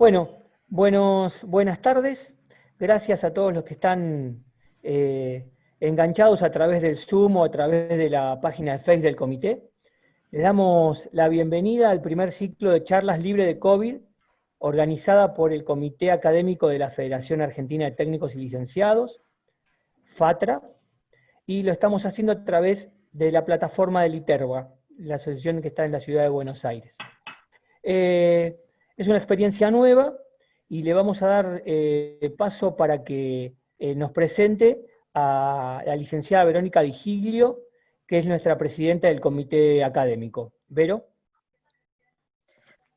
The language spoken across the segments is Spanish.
Bueno, buenas tardes. Gracias a todos los que están enganchados a través del Zoom o a través de la página de Facebook del comité. Les damos la bienvenida al primer ciclo de charlas libre de COVID, organizada por el Comité Académico de la Federación Argentina de Técnicos y Licenciados, FATRA, y lo estamos haciendo a través de la plataforma del ITERWA, la asociación que está en la ciudad de Buenos Aires. Es una experiencia nueva y le vamos a dar paso para que nos presente a la licenciada Verónica Di Giglio, que es nuestra presidenta del comité académico. Vero.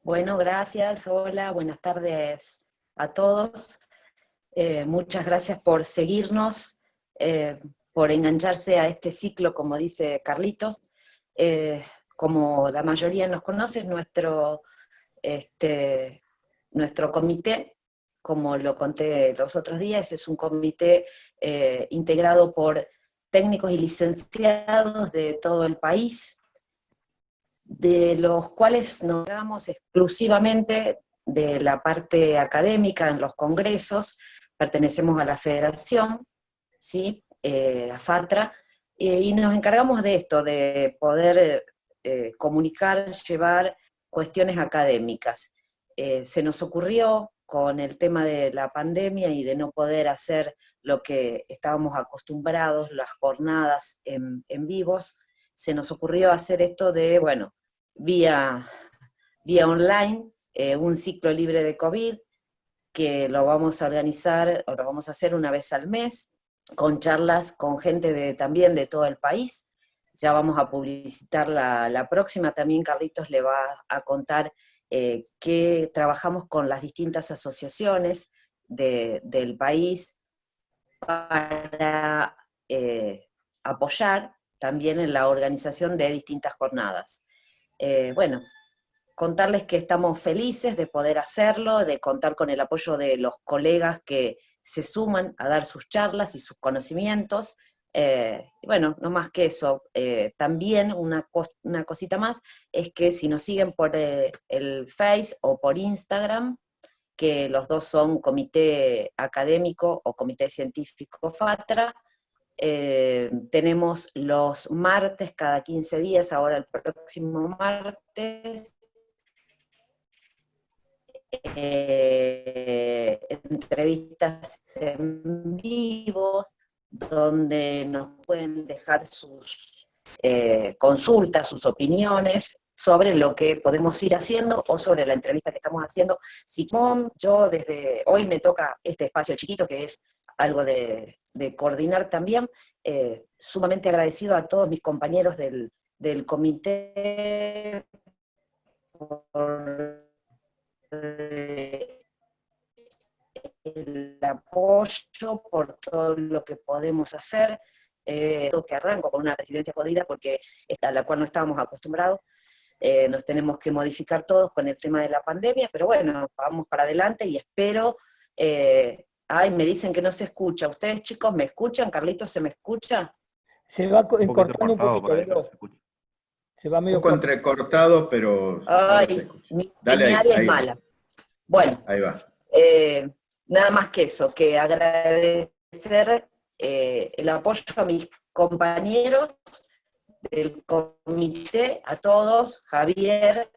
Bueno, gracias. Hola, buenas tardes a todos. Muchas gracias por seguirnos, por engancharse a este ciclo, como dice Carlitos. Como la mayoría nos conoce, nuestro comité, como lo conté los otros días, es un comité integrado por técnicos y licenciados de todo el país, de los cuales nos encargamos exclusivamente de la parte académica en los congresos. Pertenecemos a la federación, ¿sí? A FATRA, y nos encargamos de esto, de poder comunicar, llevar cuestiones académicas. Se nos ocurrió, con el tema de la pandemia y de no poder hacer lo que estábamos acostumbrados, las jornadas en vivos, se nos ocurrió hacer esto de, bueno, vía online, un ciclo libre de COVID, que lo vamos a organizar, o lo vamos a hacer una vez al mes, con charlas con gente también de todo el país. Ya vamos a publicitar la próxima, también Carlitos le va a contar que trabajamos con las distintas asociaciones del país para apoyar también en la organización de distintas jornadas. Bueno, contarles que estamos felices de poder hacerlo, de contar con el apoyo de los colegas que se suman a dar sus charlas y sus conocimientos. Bueno, no más que eso. También una cosita más es que si nos siguen por el Face o por Instagram, que los dos son Comité Académico o Comité Científico FATRA, tenemos los martes cada 15 días, ahora el próximo martes, entrevistas en vivo, donde nos pueden dejar sus consultas, sus opiniones sobre lo que podemos ir haciendo o sobre la entrevista que estamos haciendo. Simón, yo desde hoy me toca este espacio chiquito que es algo de coordinar también. Sumamente agradecido a todos mis compañeros del comité por el apoyo, por todo lo que podemos hacer. Que arranco con una presidencia jodida porque a la cual no estábamos acostumbrados. Nos tenemos que modificar todos con el tema de la pandemia, pero bueno, vamos para adelante y espero. Ay, me dicen que no se escucha. ¿Ustedes, chicos, me escuchan? ¿Carlitos, se me escucha? Se va cortando un poquito, pero se va medio un poco entrecortado, pero ahora se escucha. Mi Dale señal es ahí mala. Bueno, ahí va. Nada más que eso, que agradecer el apoyo a mis compañeros del comité, a todos, Javier,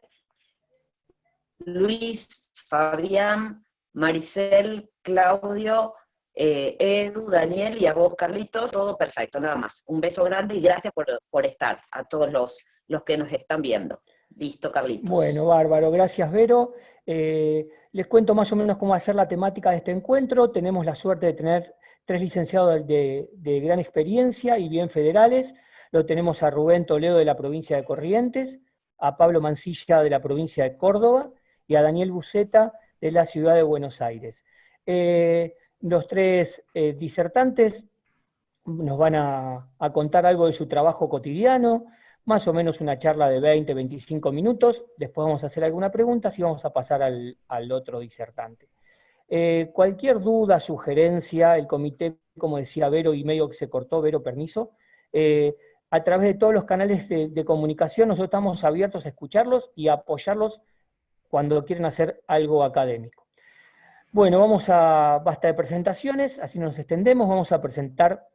Luis, Fabián, Maricel, Claudio, Edu, Daniel y a vos, Carlitos, todo perfecto, nada más. Un beso grande y gracias por estar, a todos los que nos están viendo. Listo, Carlitos. Bueno, bárbaro, gracias Vero. Les cuento más o menos cómo va a ser la temática de este encuentro. Tenemos la suerte de tener 3 licenciados de gran experiencia y bien federales. Lo tenemos a Rubén Toledo de la provincia de Corrientes, a Pablo Mancilla de la provincia de Córdoba y a Daniel Buceta de la ciudad de Buenos Aires. Los 3 disertantes nos van a contar algo de su trabajo cotidiano, más o menos una charla de 20, 25 minutos, después vamos a hacer alguna pregunta y vamos a pasar al otro disertante. Cualquier duda, sugerencia, el comité, como decía Vero, y medio que se cortó, Vero, permiso, a través de todos los canales de comunicación nosotros estamos abiertos a escucharlos y a apoyarlos cuando quieren hacer algo académico. Bueno, basta de presentaciones, así no nos extendemos, vamos a presentar,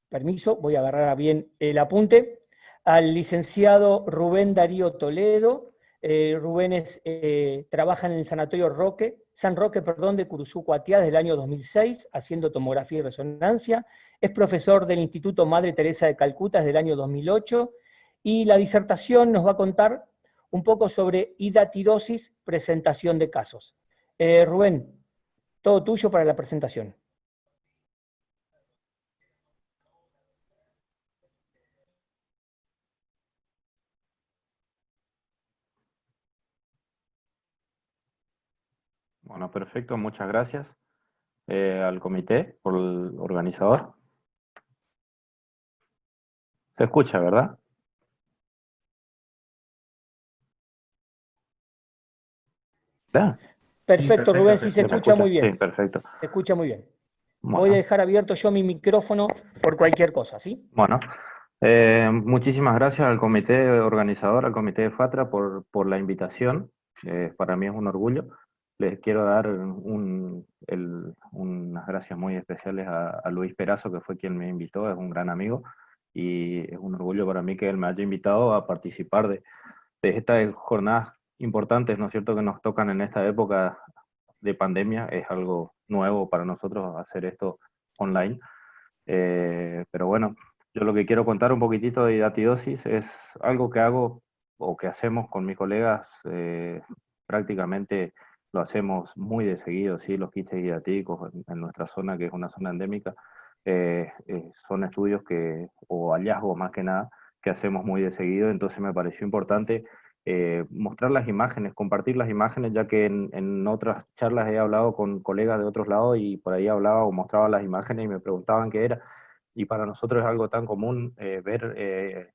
permiso, voy a agarrar bien el apunte, al licenciado Rubén Darío Toledo. Rubén trabaja en el Sanatorio San Roque, de Curuzú, Cuatiá, desde el año 2006, haciendo tomografía y resonancia. Es profesor del Instituto Madre Teresa de Calcuta desde el año 2008, y la disertación nos va a contar un poco sobre hidatidosis, presentación de casos. Rubén, todo tuyo para la presentación. Bueno, perfecto, muchas gracias al comité por el organizador. Se escucha, ¿verdad? ¿Ya? Perfecto, Rubén, sí se escucha muy bien. Sí, perfecto. Se escucha muy bien. Bueno. Voy a dejar abierto yo mi micrófono por cualquier cosa, ¿sí? Bueno, muchísimas gracias al comité organizador, al comité de FATRA por la invitación. Para mí es un orgullo. Les quiero dar unas gracias muy especiales a Luis Perazo, que fue quien me invitó, es un gran amigo, y es un orgullo para mí que él me haya invitado a participar de estas jornadas importantes, ¿no es cierto?, que nos tocan en esta época de pandemia. Es algo nuevo para nosotros hacer esto online. Pero bueno, yo lo que quiero contar un poquitito de hidatidosis es algo que hago o que hacemos con mis colegas, prácticamente lo hacemos muy de seguido, ¿sí? Los quistes hidatídicos en nuestra zona, que es una zona endémica, son estudios o hallazgos más que nada, que hacemos muy de seguido. Entonces me pareció importante mostrar las imágenes, compartir las imágenes, ya que en otras charlas he hablado con colegas de otros lados y por ahí hablaba o mostraba las imágenes y me preguntaban qué era. Y para nosotros es algo tan común ver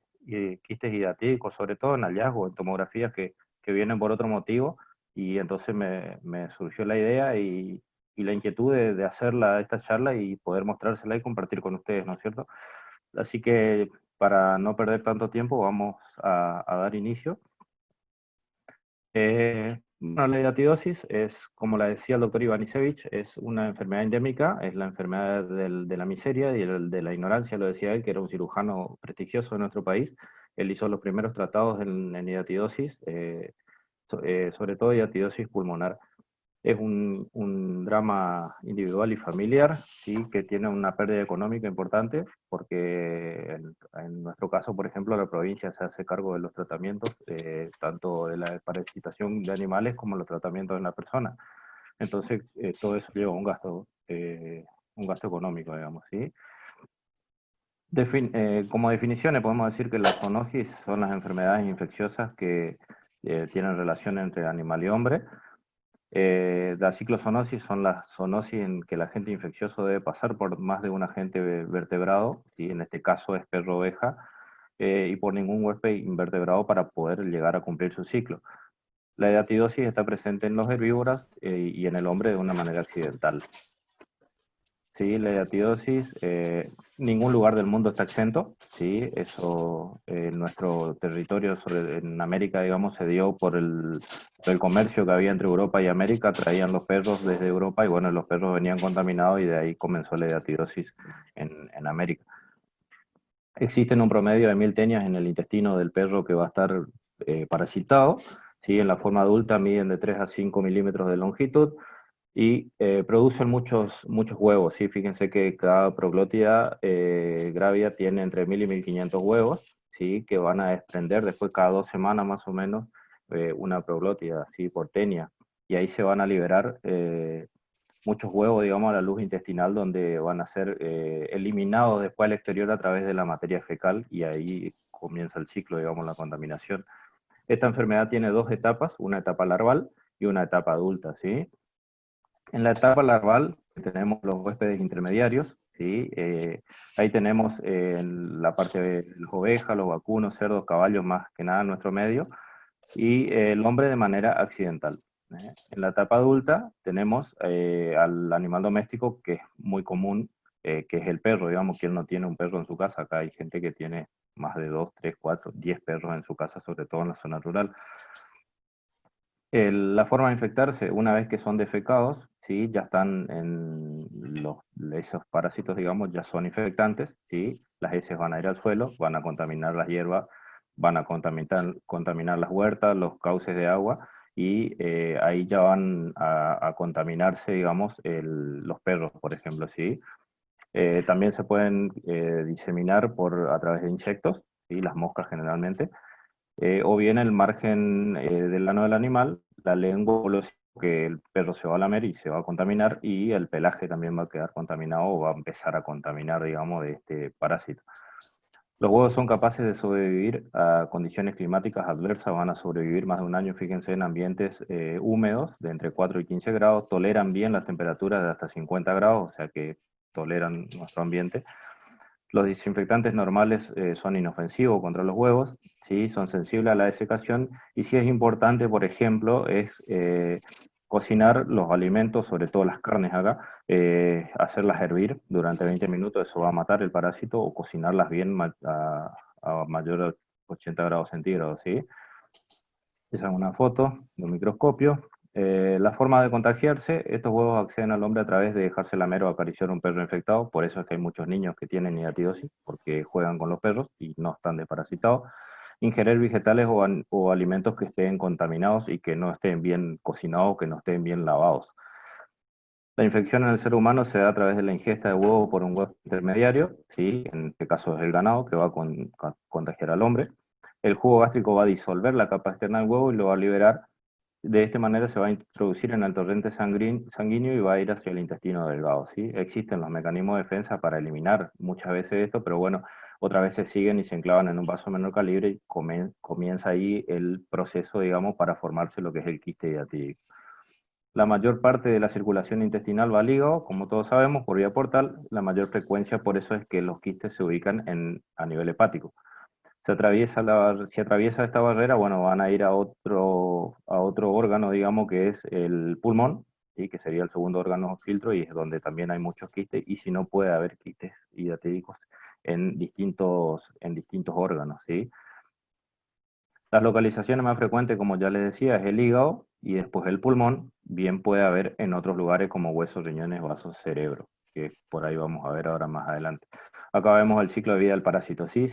quistes hidatídicos, sobre todo en hallazgos, en tomografías que vienen por otro motivo. Y entonces me surgió la idea y la inquietud de hacer esta charla y poder mostrársela y compartir con ustedes, ¿no es cierto? Así que para no perder tanto tiempo vamos a dar inicio. Bueno, la hidatidosis es, como la decía el doctor Ivanisevic, es una enfermedad endémica, es la enfermedad de la miseria y de la ignorancia, lo decía él, que era un cirujano prestigioso de nuestro país. Él hizo los primeros tratados en hidatidosis, sobre todo hidatidosis pulmonar. Es un drama individual y familiar, ¿sí?, que tiene una pérdida económica importante, porque en nuestro caso, por ejemplo, la provincia se hace cargo de los tratamientos, tanto de la parasitación de animales como los tratamientos en la persona. Entonces, todo eso lleva un gasto económico, digamos, ¿sí? Como definiciones, podemos decir que las zoonosis son las enfermedades infecciosas que tienen relación entre animal y hombre. La ciclozoonosis son las zoonosis en que el agente infeccioso debe pasar por más de un agente vertebrado, ¿sí? En este caso es perro oveja, y por ningún huésped invertebrado para poder llegar a cumplir su ciclo. La hidatidosis está presente en los herbívoros y en el hombre de una manera accidental. Sí, la hidatidosis, ningún lugar del mundo está exento, ¿sí? Eso en nuestro territorio, en América, digamos, se dio por el comercio que había entre Europa y América. Traían los perros desde Europa y bueno, los perros venían contaminados y de ahí comenzó la hidatidosis en América. Existen un promedio de 1000 tenias en el intestino del perro que va a estar parasitado, ¿sí? En la forma adulta miden de 3 a 5 milímetros de longitud, y producen muchos huevos, ¿sí? Fíjense que cada proglótida grávida tiene entre 1000 y 1500 huevos, ¿sí? Que van a desprender después cada 2 semanas más o menos una proglótida, ¿sí? Por tenia. Y ahí se van a liberar muchos huevos, digamos, a la luz intestinal, donde van a ser eliminados después al exterior a través de la materia fecal, y ahí comienza el ciclo, digamos, la contaminación. Esta enfermedad tiene dos etapas, una etapa larval y una etapa adulta, ¿sí? En la etapa larval tenemos los huéspedes intermediarios, ¿sí? Ahí tenemos la parte de las ovejas, los vacunos, cerdos, caballos, más que nada en nuestro medio, y el hombre de manera accidental. En la etapa adulta tenemos al animal doméstico, que es muy común, que es el perro. Digamos, quien no tiene un perro en su casa. Acá hay gente que tiene más de 2, 3, 4, 10 perros en su casa, sobre todo en la zona rural. La forma de infectarse, una vez que son defecados, ¿sí? Ya están esos parásitos, digamos, ya son infectantes, ¿sí? Las heces van a ir al suelo, van a contaminar las hierbas, van a contaminar las huertas, los cauces de agua, y ahí ya van a contaminarse, digamos, los perros, por ejemplo, ¿sí? También se pueden diseminar a través de insectos, ¿sí? Las moscas generalmente, o bien el margen del ano del animal, la lengua o los que el perro se va a lamer y se va a contaminar, y el pelaje también va a quedar contaminado o va a empezar a contaminar, digamos, de este parásito. Los huevos son capaces de sobrevivir a condiciones climáticas adversas, van a sobrevivir más de un año, fíjense, en ambientes húmedos de entre 4 y 15 grados, toleran bien las temperaturas de hasta 50 grados, o sea que toleran nuestro ambiente. Los desinfectantes normales son inofensivos contra los huevos, ¿sí? Son sensibles a la desecación, y sí es importante, por ejemplo, es cocinar los alimentos, sobre todo las carnes acá, hacerlas hervir durante 20 minutos, eso va a matar el parásito, o cocinarlas bien a mayor de 80 grados centígrados, ¿sí? Esa es una foto de un microscopio. La forma de contagiarse, estos huevos acceden al hombre a través de dejarse lamer o acariciar a un perro infectado, por eso es que hay muchos niños que tienen nidatidosis, porque juegan con los perros y no están desparasitados. Ingerir vegetales o alimentos que estén contaminados y que no estén bien cocinados, que no estén bien lavados. La infección en el ser humano se da a través de la ingesta de huevo por un huevo intermediario, ¿sí? En este caso es el ganado, que va a contagiar al hombre. El jugo gástrico va a disolver la capa externa del huevo y lo va a liberar. De esta manera se va a introducir en el torrente sanguíneo y va a ir hacia el intestino delgado, ¿sí? Existen los mecanismos de defensa para eliminar muchas veces esto, pero bueno, otras veces siguen y se enclavan en un vaso de menor calibre, y comienza ahí el proceso, digamos, para formarse lo que es el quiste hiatídico. La mayor parte de la circulación intestinal va al hígado, como todos sabemos, por vía portal. La mayor frecuencia, por eso es que los quistes se ubican a nivel hepático. Si atraviesa esta barrera, bueno, van a ir a otro órgano, digamos, que es el pulmón, ¿sí? Que sería el segundo órgano filtro, y es donde también hay muchos quistes, y si no, puede haber quistes hiatídicos en distintos órganos, ¿sí? Las localizaciones más frecuentes, como ya les decía, es el hígado y después el pulmón. Bien puede haber en otros lugares como huesos, riñones, vasos, cerebro, que por ahí vamos a ver ahora más adelante. Acá vemos el ciclo de vida del parásito. Sí,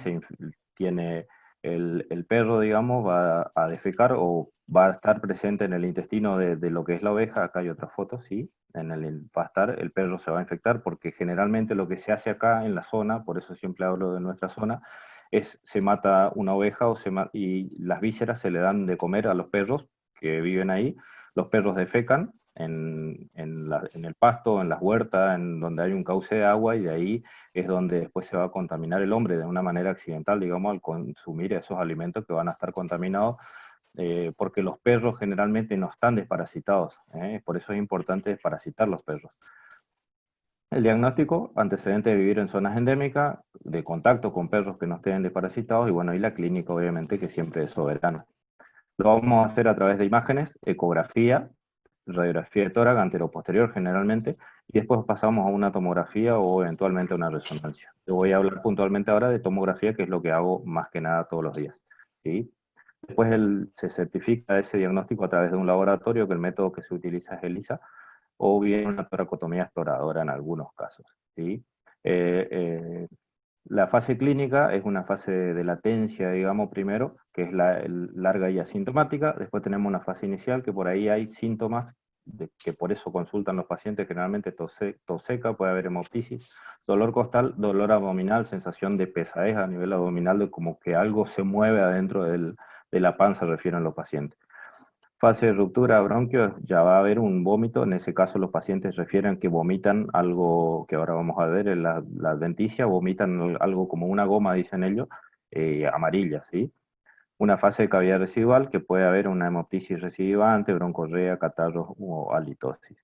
tiene el perro, digamos, va a defecar o va a estar presente en el intestino de lo que es la oveja. Acá hay otra foto, sí. Va a estar, el perro se va a infectar, porque generalmente lo que se hace acá en la zona, por eso siempre hablo de nuestra zona, se mata una oveja y las vísceras se le dan de comer a los perros que viven ahí. Los perros defecan en el pasto, en las huertas, en donde hay un cauce de agua, y de ahí es donde después se va a contaminar el hombre de una manera accidental, digamos, al consumir esos alimentos que van a estar contaminados, porque los perros generalmente no están desparasitados, por eso es importante desparasitar los perros. El diagnóstico, antecedente de vivir en zonas endémicas, de contacto con perros que no estén desparasitados, y bueno, y la clínica, obviamente, que siempre es soberana. Lo vamos a hacer a través de imágenes, ecografía, radiografía de tórax, anteroposterior generalmente, y después pasamos a una tomografía o eventualmente a una resonancia. Te voy a hablar puntualmente ahora de tomografía, que es lo que hago más que nada todos los días, ¿sí? Después se certifica ese diagnóstico a través de un laboratorio, que el método que se utiliza es ELISA, o bien una toracotomía exploradora en algunos casos, ¿sí? La fase clínica es una fase de latencia, digamos, primero, que es larga y asintomática. Después tenemos una fase inicial, que por ahí hay síntomas, que por eso consultan los pacientes, generalmente tos seca, puede haber hemoptisis, dolor costal, dolor abdominal, sensación de pesadez a nivel abdominal, de como que algo se mueve adentro de la panza, refieren los pacientes. Fase de ruptura bronquios, ya va a haber un vómito. En ese caso los pacientes refieren que vomitan algo que ahora vamos a ver en la adventicia, vomitan algo como una goma, dicen ellos, amarilla, ¿sí? Una fase de cavidad residual, que puede haber una hemoptisis recidivante, broncorrea, catarros o halitosis.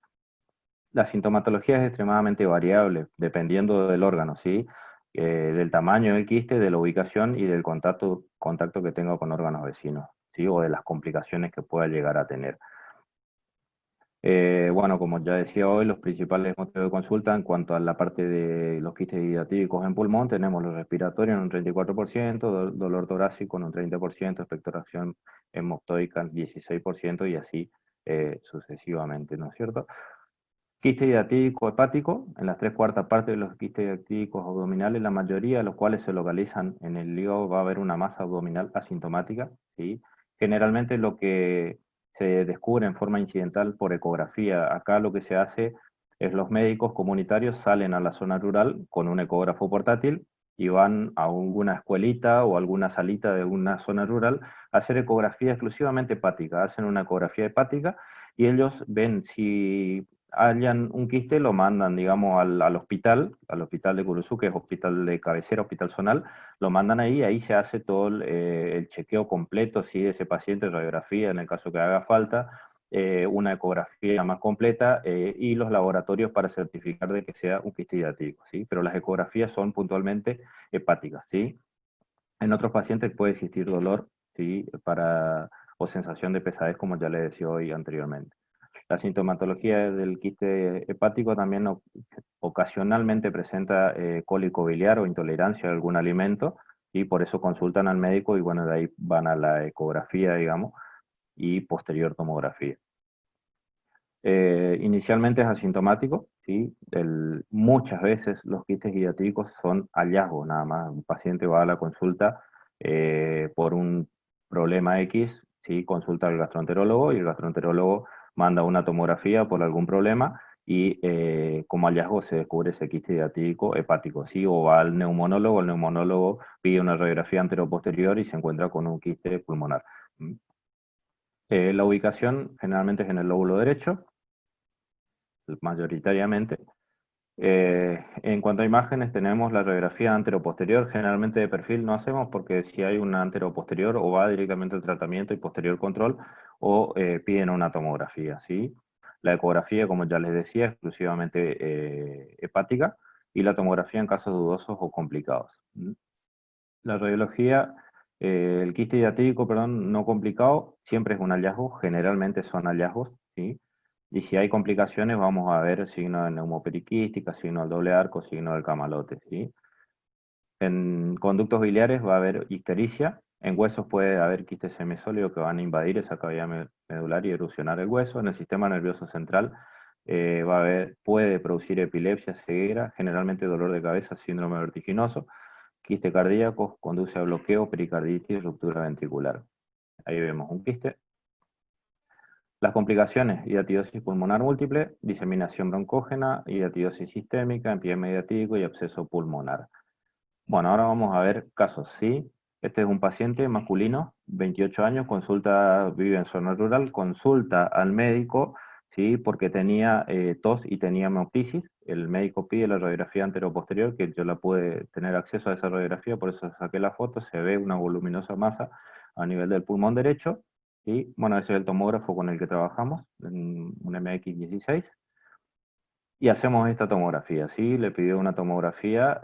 La sintomatología es extremadamente variable, dependiendo del órgano, ¿sí? Del tamaño del quiste, de la ubicación y del contacto que tenga con órganos vecinos, ¿sí? O de las complicaciones que pueda llegar a tener. Bueno, como ya decía hoy, los principales motivos de consulta en cuanto a la parte de los quistes hidratídicos en pulmón, tenemos los respiratorios en un 34%, dolor torácico en un 30%, expectoración hemoptóica 16% y así sucesivamente, ¿no es cierto? Quiste hiatídico hepático, en las 3/4 partes de los quistes hiatídicos abdominales, la mayoría de los cuales se localizan en el hígado, va a haber una masa abdominal asintomática, ¿sí? Generalmente lo que se descubre en forma incidental por ecografía, acá lo que se hace es los médicos comunitarios salen a la zona rural con un ecógrafo portátil y van a alguna escuelita o alguna salita de una zona rural a hacer ecografía exclusivamente hepática, hacen una ecografía hepática y ellos ven si hallan un quiste, lo mandan, digamos, al hospital de Curuzú, que es hospital de cabecera, hospital zonal, lo mandan ahí se hace todo el chequeo completo, ¿sí? De ese paciente, radiografía, en el caso que haga falta, una ecografía más completa y los laboratorios para certificar de que sea un quiste hiatídico, ¿sí? Pero las ecografías son puntualmente hepáticas, ¿sí? En otros pacientes puede existir dolor, ¿sí? O sensación de pesadez, como ya le decía hoy anteriormente. La sintomatología del quiste hepático también ocasionalmente presenta cólico biliar o intolerancia a algún alimento, y por eso consultan al médico y bueno, de ahí van a la ecografía, digamos, y posterior tomografía. Inicialmente es asintomático, ¿sí? Muchas veces los quistes hiatídicos son hallazgos nada más. Un paciente va a la consulta por un problema X, ¿sí? Consulta al gastroenterólogo y el gastroenterólogo manda una tomografía por algún problema y como hallazgo se descubre ese quiste hiatídico hepático, ¿sí? O va al neumólogo, el neumólogo pide una radiografía anteroposterior y se encuentra con un quiste pulmonar. La ubicación generalmente es en el lóbulo derecho, mayoritariamente. En cuanto a imágenes, tenemos la radiografía anteroposterior, generalmente de perfil no hacemos porque si hay una anteroposterior o va directamente al tratamiento y posterior control o piden una tomografía, ¿sí? La ecografía, como ya les decía, exclusivamente hepática y la tomografía en casos dudosos o complicados. La radiología, el quiste hiatídico, perdón, no complicado, siempre es un hallazgo, generalmente son hallazgos, ¿sí? Y si hay complicaciones, vamos a ver signo de neumoperiquística, signo del doble arco, signo del camalote, ¿sí? En conductos biliares va a haber ictericia, en huesos puede haber quistes semisólidos que van a invadir esa cavidad medular y erosionar el hueso. En el sistema nervioso central puede producir epilepsia, ceguera, generalmente dolor de cabeza, síndrome vertiginoso. Quiste cardíaco conduce a bloqueo, pericarditis, ruptura ventricular. Ahí vemos un quiste. Las complicaciones: hiatidosis pulmonar múltiple, diseminación broncógena, hiatidosis sistémica, empiema hiatídico y absceso pulmonar. Bueno, ahora vamos a ver casos, ¿sí? Este es un paciente masculino, 28 años, vive en zona rural, consulta al médico, ¿sí? Porque tenía tos y tenía hemoptisis. El médico pide la radiografía anteroposterior, que yo la pude tener acceso a esa radiografía, por eso saqué la foto, se ve una voluminosa masa a nivel del pulmón derecho, y bueno, ese es el tomógrafo con el que trabajamos, un MX16, y hacemos esta tomografía, ¿sí? Le pidió una tomografía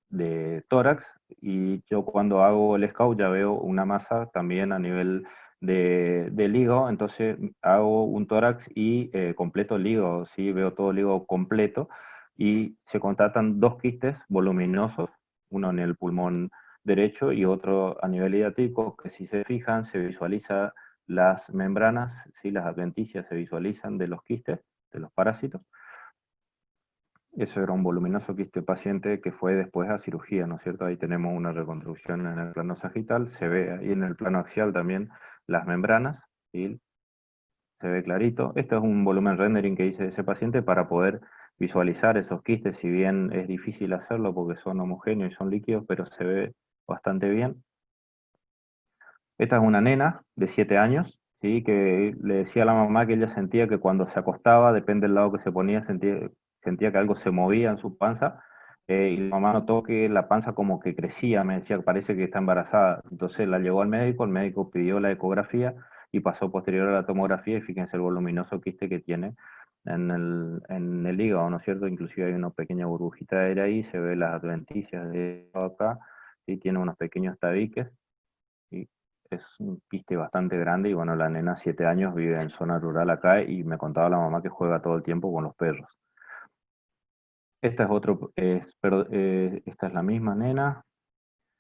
de tórax, y yo cuando hago el scout ya veo una masa también a nivel del hígado, entonces hago un tórax y completo el hígado, ¿sí? Veo todo el hígado completo, y se constatan dos quistes voluminosos, uno en el pulmón derecho y otro a nivel hiatídico, que si se fijan se visualiza las membranas, ¿sí? Las adventicias se visualizan de los quistes, de los parásitos. Eso era un voluminoso quiste paciente que fue después a cirugía, ¿no es cierto? Ahí tenemos una reconstrucción en el plano sagital, se ve ahí en el plano axial también las membranas, ¿sí? Se ve clarito. Este es un volumen rendering que hice de ese paciente para poder visualizar esos quistes, si bien es difícil hacerlo porque son homogéneos y son líquidos, pero se ve bastante bien. Esta es una nena de 7 años, ¿sí? Que le decía a la mamá que ella sentía que cuando se acostaba, depende del lado que se ponía, sentía que algo se movía en su panza, y la mamá notó que la panza como que crecía, me decía que parece que está embarazada. Entonces la llevó al médico, el médico pidió la ecografía y pasó posterior a la tomografía, y fíjense el voluminoso quiste que tiene en el hígado, ¿no es cierto? Inclusive hay una pequeña burbujita de aire ahí, se ve las adventicias de acá, y tiene unos pequeños tabiques, y es un quiste bastante grande, y bueno, la nena 7 años vive en zona rural acá, y me contaba la mamá que juega todo el tiempo con los perros. Esta es la misma nena.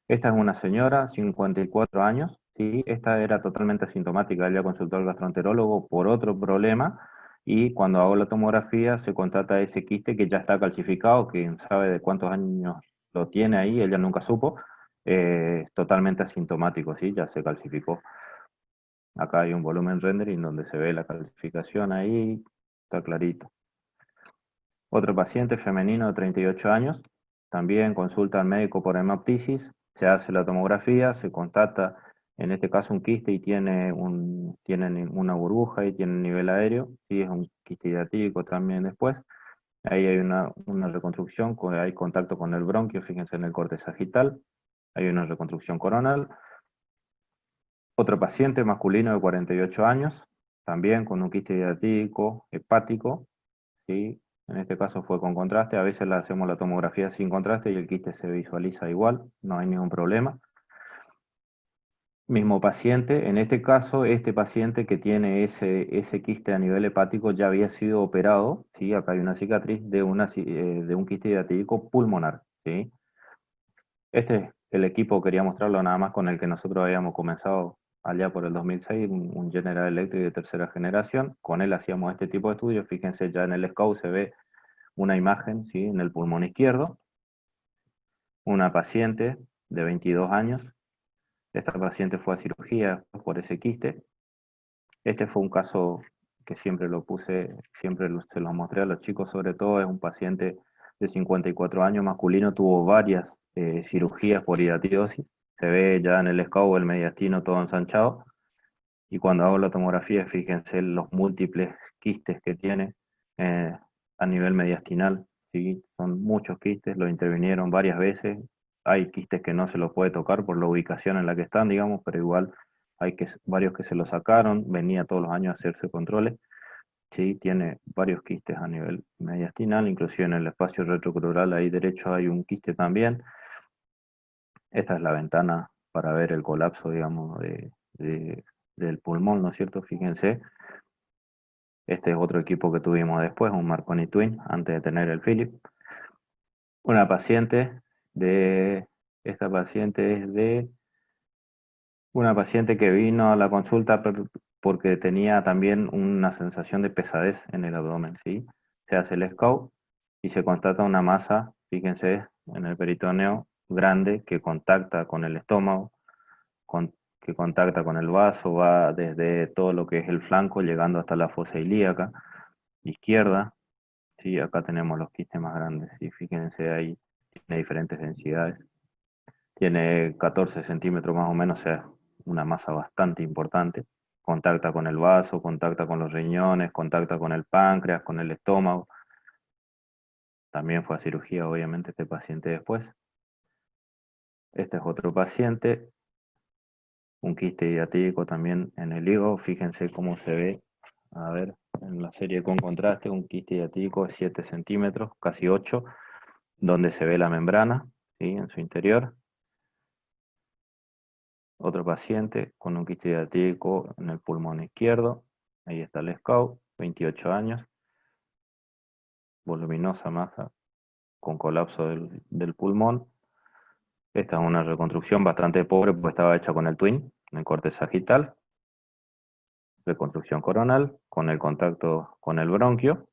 Esta es una señora, 54 años, ¿sí? Esta era totalmente asintomática, ella consultó al gastroenterólogo por otro problema, y cuando hago la tomografía se constata ese quiste que ya está calcificado, que sabe de cuántos años lo tiene ahí, ella nunca supo, totalmente asintomático, ¿sí? Ya se calcificó. Acá hay un volumen rendering donde se ve la calcificación ahí, está clarito. Otro paciente femenino de 38 años, también consulta al médico por hemoptisis, se hace la tomografía, se constata en este caso un quiste y tienen una burbuja y tiene nivel aéreo, y es un quiste hiatídico también después. Ahí hay una reconstrucción, hay contacto con el bronquio, fíjense en el corte sagital, hay una reconstrucción coronal. Otro paciente masculino de 48 años, también con un quiste hiatídico hepático, ¿sí? En este caso fue con contraste, a veces le hacemos la tomografía sin contraste y el quiste se visualiza igual, no hay ningún problema. Mismo paciente, en este caso, este paciente que tiene ese quiste a nivel hepático ya había sido operado, ¿sí? Acá hay una cicatriz de un quiste hiatídico pulmonar, ¿sí? Este es el equipo, quería mostrarlo nada más, con el que nosotros habíamos comenzado allá por el 2006, un General Electric de tercera generación. Con él hacíamos este tipo de estudios. Fíjense, ya en el SCOUT se ve una imagen, ¿sí? En el pulmón izquierdo, una paciente de 22 años. Esta paciente fue a cirugía por ese quiste. Este fue un caso que siempre lo puse, se lo mostré a los chicos, sobre todo es un paciente de 54 años, masculino, tuvo varias cirugías por hidatidiosis. Se ve ya en el SCOUT el mediastino todo ensanchado. Y cuando hago la tomografía, fíjense los múltiples quistes que tiene a nivel mediastinal, ¿sí? Son muchos quistes, lo intervinieron varias veces. Hay quistes que no se los puede tocar por la ubicación en la que están, digamos, pero igual hay varios que se lo sacaron, venía todos los años a hacerse controles. Sí, tiene varios quistes a nivel mediastinal, inclusive en el espacio retrocrural ahí derecho hay un quiste también. Esta es la ventana para ver el colapso, digamos, del pulmón, ¿no es cierto? Fíjense, este es otro equipo que tuvimos después, un Marconi Twin, antes de tener el Philip. Una paciente esta paciente es de una paciente que vino a la consulta porque tenía también una sensación de pesadez en el abdomen, ¿sí? Se hace el SCOUT y se constata una masa, fíjense, en el peritoneo grande que contacta con el estómago, que contacta con el vaso, va desde todo lo que es el flanco, llegando hasta la fosa ilíaca izquierda. Sí, acá tenemos los quistes más grandes, y fíjense ahí, tiene diferentes densidades. Tiene 14 centímetros más o menos, o sea, una masa bastante importante. Contacta con el vaso, contacta con los riñones, contacta con el páncreas, con el estómago. También fue a cirugía, obviamente, este paciente después. Este es otro paciente, un quiste hiatídico también en el hígado. Fíjense cómo se ve, a ver, en la serie con contraste, un quiste hiatídico de 7 centímetros, casi 8, donde se ve la membrana, ¿sí? En su interior. Otro paciente con un quiste hiatídico en el pulmón izquierdo. Ahí está el SCOUT, 28 años. Voluminosa masa con colapso del pulmón. Esta es una reconstrucción bastante pobre porque estaba hecha con el Twin, en el corte sagital. Reconstrucción coronal con el contacto con el bronquio.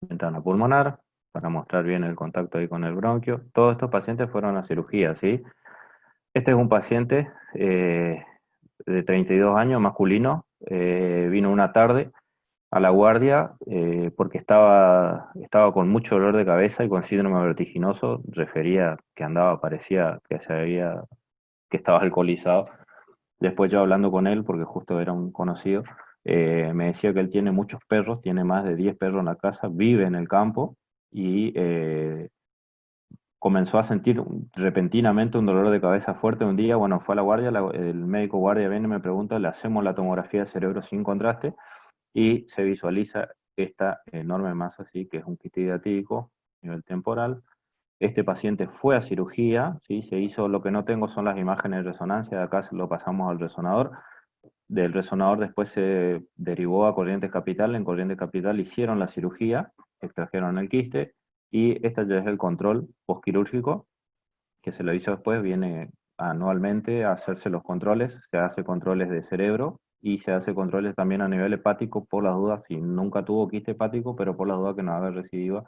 Ventana pulmonar, para mostrar bien el contacto ahí con el bronquio. Todos estos pacientes fueron a cirugía, ¿sí? Este es un paciente de 32 años, masculino, vino una tarde a la guardia porque estaba con mucho dolor de cabeza y con síndrome vertiginoso, refería que parecía que estaba alcoholizado. Después yo hablando con él, porque justo era un conocido, me decía que él tiene muchos perros, tiene más de 10 perros en la casa, vive en el campo y comenzó a sentir repentinamente un dolor de cabeza fuerte un día. Bueno, fue a la guardia, el médico guardia viene y me pregunta, le hacemos la tomografía de cerebro sin contraste y se visualiza esta enorme masa, ¿sí? Que es un quiste hiatídico a nivel temporal. Este paciente fue a cirugía, ¿sí? Se hizo, lo que no tengo son las imágenes de resonancia, de acá lo pasamos al resonador. Del resonador después se derivó a Corrientes Capital, en Corrientes Capital hicieron la cirugía, extrajeron el quiste, y este ya es el control postquirúrgico, que se lo hizo después, viene anualmente a hacerse los controles, se hace controles de cerebro y se hace controles también a nivel hepático por las dudas, si nunca tuvo quiste hepático, pero por las dudas que no haga recidiva,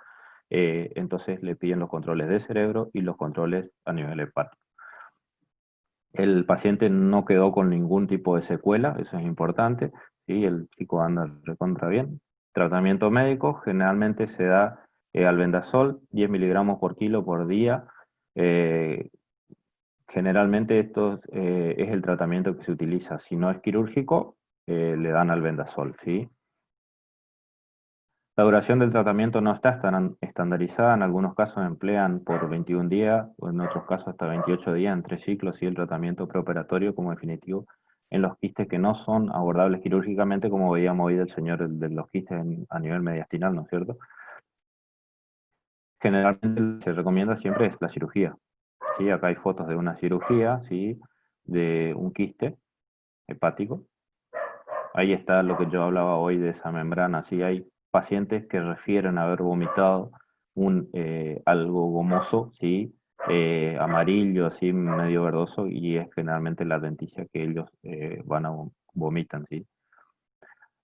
entonces le piden los controles de cerebro y los controles a nivel hepático. El paciente no quedó con ningún tipo de secuela, eso es importante, ¿sí? El chico anda recontra bien. Tratamiento médico generalmente se da albendazol, 10 miligramos por kilo por día. Generalmente esto es el tratamiento que se utiliza. Si no es quirúrgico, le dan albendazol, ¿sí? La duración del tratamiento no está estandarizada, en algunos casos emplean por 21 días, o en otros casos hasta 28 días en 3 ciclos, y el tratamiento preoperatorio como definitivo en los quistes que no son abordables quirúrgicamente, como veíamos hoy del señor de los quistes a nivel mediastinal, ¿no es cierto? Generalmente se recomienda siempre es la cirugía, ¿sí? Acá hay fotos de una cirugía, ¿sí? De un quiste hepático. Ahí está lo que yo hablaba hoy de esa membrana, ¿sí? Hay pacientes que refieren haber vomitado algo gomoso, ¿sí? Amarillo, así medio verdoso, y es generalmente la denticia que ellos vomitan, ¿sí?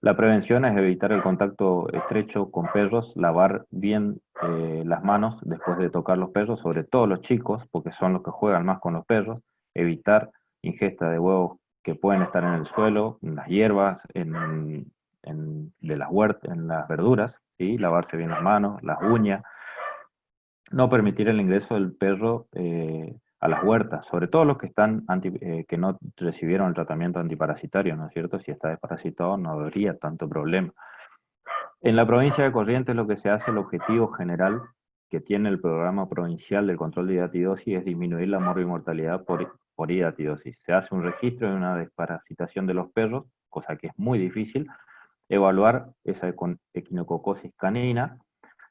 La prevención es evitar el contacto estrecho con perros, lavar bien las manos después de tocar los perros, sobre todo los chicos, porque son los que juegan más con los perros, evitar ingesta de huevos que pueden estar en el suelo, en las hierbas, de las huertas, en las verduras, ¿sí? Lavarse bien las manos, las uñas, no permitir el ingreso del perro a las huertas, sobre todo los que que no recibieron el tratamiento antiparasitario, ¿no es cierto? Si está desparasitado no habría tanto problema. En la provincia de Corrientes lo que se hace, el objetivo general que tiene el programa provincial del control de hidatidosis es disminuir la morbimortalidad por hidatidosis. Se hace un registro de una desparasitación de los perros, cosa que es muy difícil, evaluar esa equinococosis canina,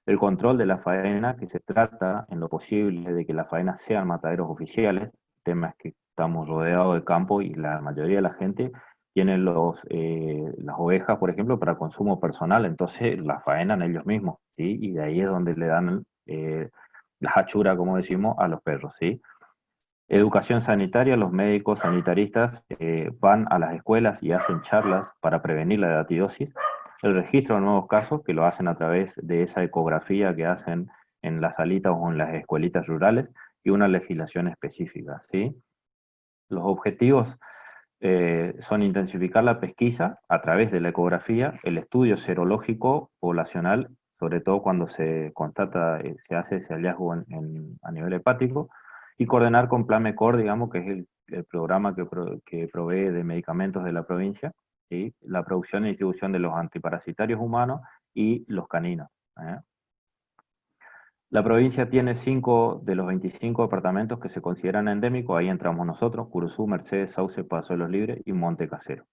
el control de la faena, que se trata en lo posible de que las faenas sean mataderos oficiales. El tema es que estamos rodeados de campo y la mayoría de la gente tiene las ovejas, por ejemplo, para consumo personal, entonces las faenan ellos mismos, ¿sí? Y de ahí es donde le dan la hachura, como decimos, a los perros, ¿sí? Educación sanitaria, los médicos sanitaristas van a las escuelas y hacen charlas para prevenir la hidatidosis. El registro de nuevos casos, que lo hacen a través de esa ecografía que hacen en las salitas o en las escuelitas rurales, y una legislación específica, ¿sí? Los objetivos son intensificar la pesquisa a través de la ecografía, el estudio serológico poblacional, sobre todo cuando se constata, se hace ese hallazgo a nivel hepático, y coordinar con Plan MECOR, digamos, que es el programa que provee de medicamentos de la provincia, ¿sí? La producción y distribución de los antiparasitarios humanos y los caninos. La provincia tiene 5 de los 25 departamentos que se consideran endémicos, ahí entramos nosotros: Curuzú, Mercedes, Sauce, Paso de los Libres y Monte Casero.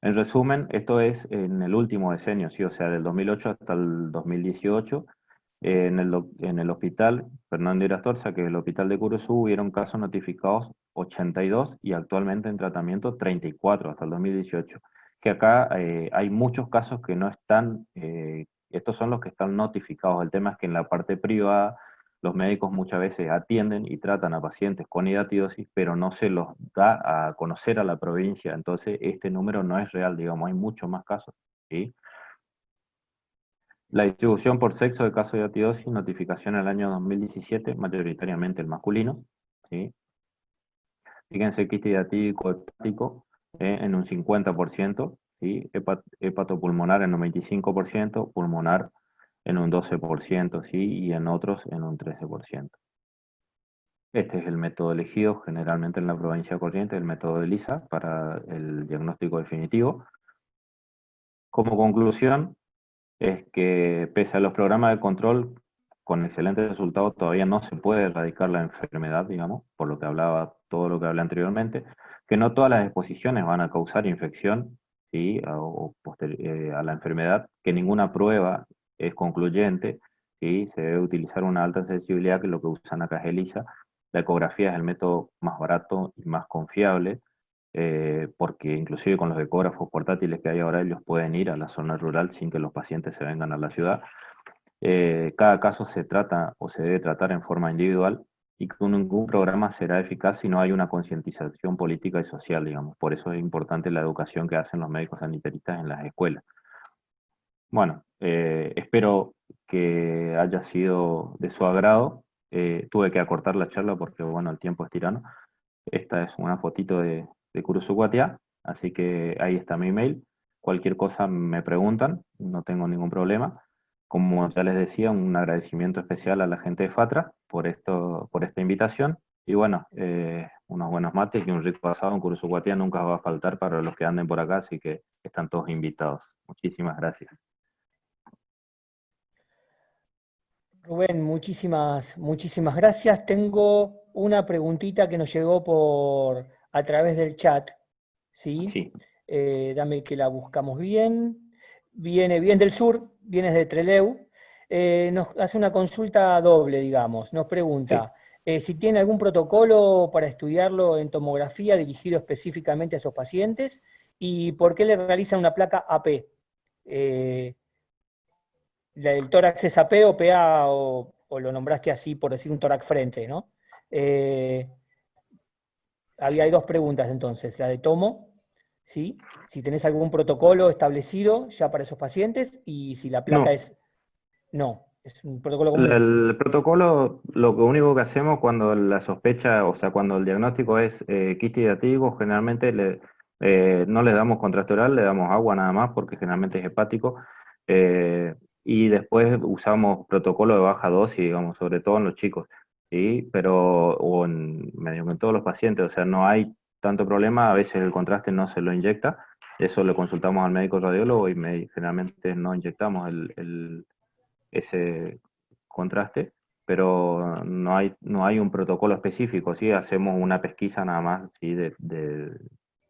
En resumen, esto es en el último decenio, ¿sí? O sea, del 2008 hasta el 2018, en el hospital Fernando Irastorza, que es el hospital de Curuzú, hubieron casos notificados 82 y actualmente en tratamiento 34 hasta el 2018. Que acá hay muchos casos que no están, estos son los que están notificados. El tema es que en la parte privada los médicos muchas veces atienden y tratan a pacientes con hidatidosis, pero no se los da a conocer a la provincia, entonces este número no es real, digamos, hay muchos más casos, ¿sí? La distribución por sexo de casos de hidatidosis, notificación en el año 2017, mayoritariamente el masculino, ¿sí? Fíjense, quiste hidatídico hepático en un 50%, ¿sí? Hepatopulmonar en un 25%, pulmonar en un 12%, ¿sí? Y en otros en un 13%. Este es el método elegido generalmente en la provincia de Corrientes, el método de ELISA para el diagnóstico definitivo. Como conclusión, es que pese a los programas de control con excelentes resultados, todavía no se puede erradicar la enfermedad, digamos, por lo que todo lo que hablé anteriormente, que no todas las exposiciones van a causar infección, ¿sí? A la enfermedad, que ninguna prueba es concluyente, ¿sí? Se debe utilizar una alta sensibilidad, que es lo que usan acá es ELISA. La ecografía es el método más barato y más confiable, porque inclusive con los ecógrafos portátiles que hay ahora, ellos pueden ir a la zona rural sin que los pacientes se vengan a la ciudad. Cada caso se trata o se debe tratar en forma individual, y que ningún programa será eficaz si no hay una concientización política y social, digamos. Por eso es importante la educación que hacen los médicos sanitaristas en las escuelas. Bueno, espero que haya sido de su agrado. Tuve que acortar la charla porque, bueno, el tiempo es tirano. Esta es una fotito de Curuzucuatiá, así que ahí está mi email. Cualquier cosa me preguntan, no tengo ningún problema. Como ya les decía, un agradecimiento especial a la gente de FATRA por esta invitación. Y bueno, unos buenos mates y un rico asado en Curuzucuatiá nunca va a faltar para los que anden por acá, así que están todos invitados. Muchísimas gracias. Rubén, muchísimas gracias. Tengo una preguntita que nos llegó a través del chat, ¿sí? Sí. Dame que la buscamos bien. Viene bien del sur, viene de Trelew. Nos hace una consulta doble, digamos. Nos pregunta si tiene algún protocolo para estudiarlo en tomografía dirigido específicamente a esos pacientes y por qué le realizan una placa AP. El tórax es AP o PA, o lo nombraste así por decir un tórax frente, ¿no? Hay dos preguntas entonces, la de tomo, ¿sí? Si tenés algún protocolo establecido ya para esos pacientes y si la placa No, no, es un protocolo común. el protocolo, lo único que hacemos cuando la sospecha, o sea, cuando el diagnóstico es quiste hidratídico, generalmente no le damos contraste oral, le damos agua nada más, porque generalmente es hepático, y después usamos protocolo de baja dosis, digamos, sobre todo en los chicos, ¿sí? Pero, o en medio que en todos los pacientes, o sea, no hay tanto problema, a veces el contraste no se lo inyecta, eso lo consultamos al médico radiólogo y generalmente no inyectamos ese contraste, pero no hay un protocolo específico, ¿sí? Hacemos una pesquisa nada más, ¿sí? De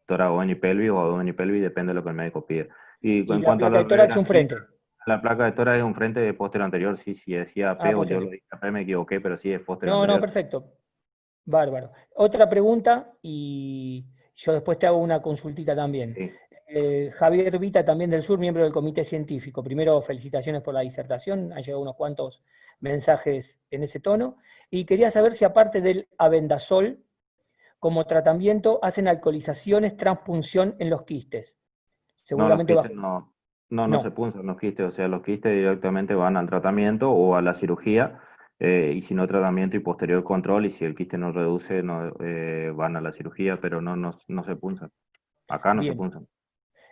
tórax y pelvis o abdomen y pelvis, depende de lo que el médico pide. Y Y en la cuanto a placa la de tórax un radiografía, frente. la placa de tórax es un frente de posterior anterior, sí, si decía P o yo lo Posterior. dije P, me equivoqué, pero sí es posterior No, anterior. perfecto. Bárbaro. Otra pregunta y yo después te hago una consultita también. Sí. Javier Vita, también del Sur, miembro del comité científico. Primero, felicitaciones por la disertación. Han llegado unos cuantos mensajes en ese tono. Y quería saber si aparte del abendazol, como tratamiento, hacen alcoholizaciones, transpunción en los quistes. No, los Seguramente quistes bajo. no se No. punzan los quistes, o sea, los quistes directamente van al tratamiento o a la cirugía, y si no tratamiento y posterior control, y si el quiste no reduce, no, van a la cirugía, pero no se punzan. Acá no se Bien. punzan.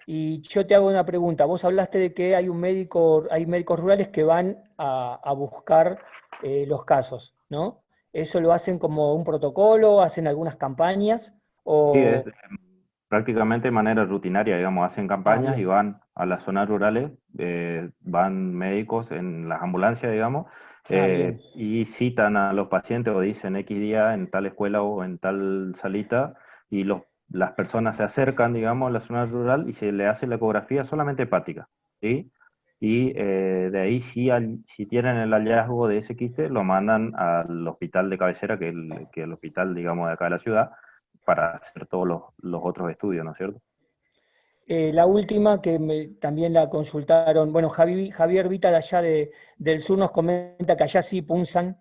Y yo te hago una pregunta. Vos hablaste de que hay hay médicos rurales que van a buscar los casos, ¿no? ¿Eso lo hacen como un protocolo? ¿Hacen algunas campañas? Sí, es O... prácticamente de manera rutinaria, digamos, hacen Ah, campañas y bien. van a las zonas rurales, van médicos en las ambulancias, digamos, Ah, bien. y citan a los pacientes o dicen X día en tal escuela o en tal salita, y las personas se acercan, digamos, a la zona rural y se le hace la ecografía solamente hepática, ¿sí? Y de ahí, si tienen el hallazgo de ese quiste, lo mandan al hospital de cabecera, que es el hospital, digamos, de acá de la ciudad, para hacer todos los otros estudios, ¿no es cierto? La última que también la consultaron, bueno, Javier Vita de allá del sur nos comenta que allá sí punzan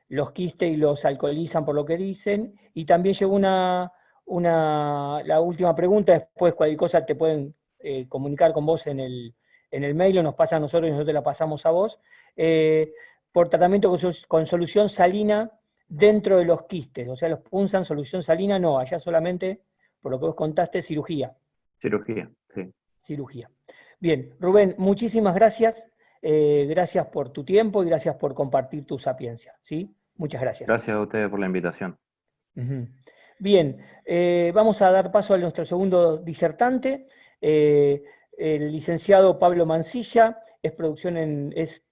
los quistes y los alcoholizan por lo que dicen. Y también llegó la última pregunta, después cualquier cosa te pueden comunicar con vos en el mail o nos pasa a nosotros y nosotros te la pasamos a vos. Por tratamiento con solución salina dentro de los quistes, o sea, los punzan solución salina, no, allá solamente por lo que vos contaste, cirugía. Cirugía, sí. Cirugía. Bien, Rubén, muchísimas gracias. Gracias por tu tiempo y gracias por compartir tu sapiencia. ¿Sí? Muchas gracias. Gracias a ustedes por la invitación. Ujú. Bien, vamos a dar paso a nuestro segundo disertante, el licenciado Pablo Mancilla, es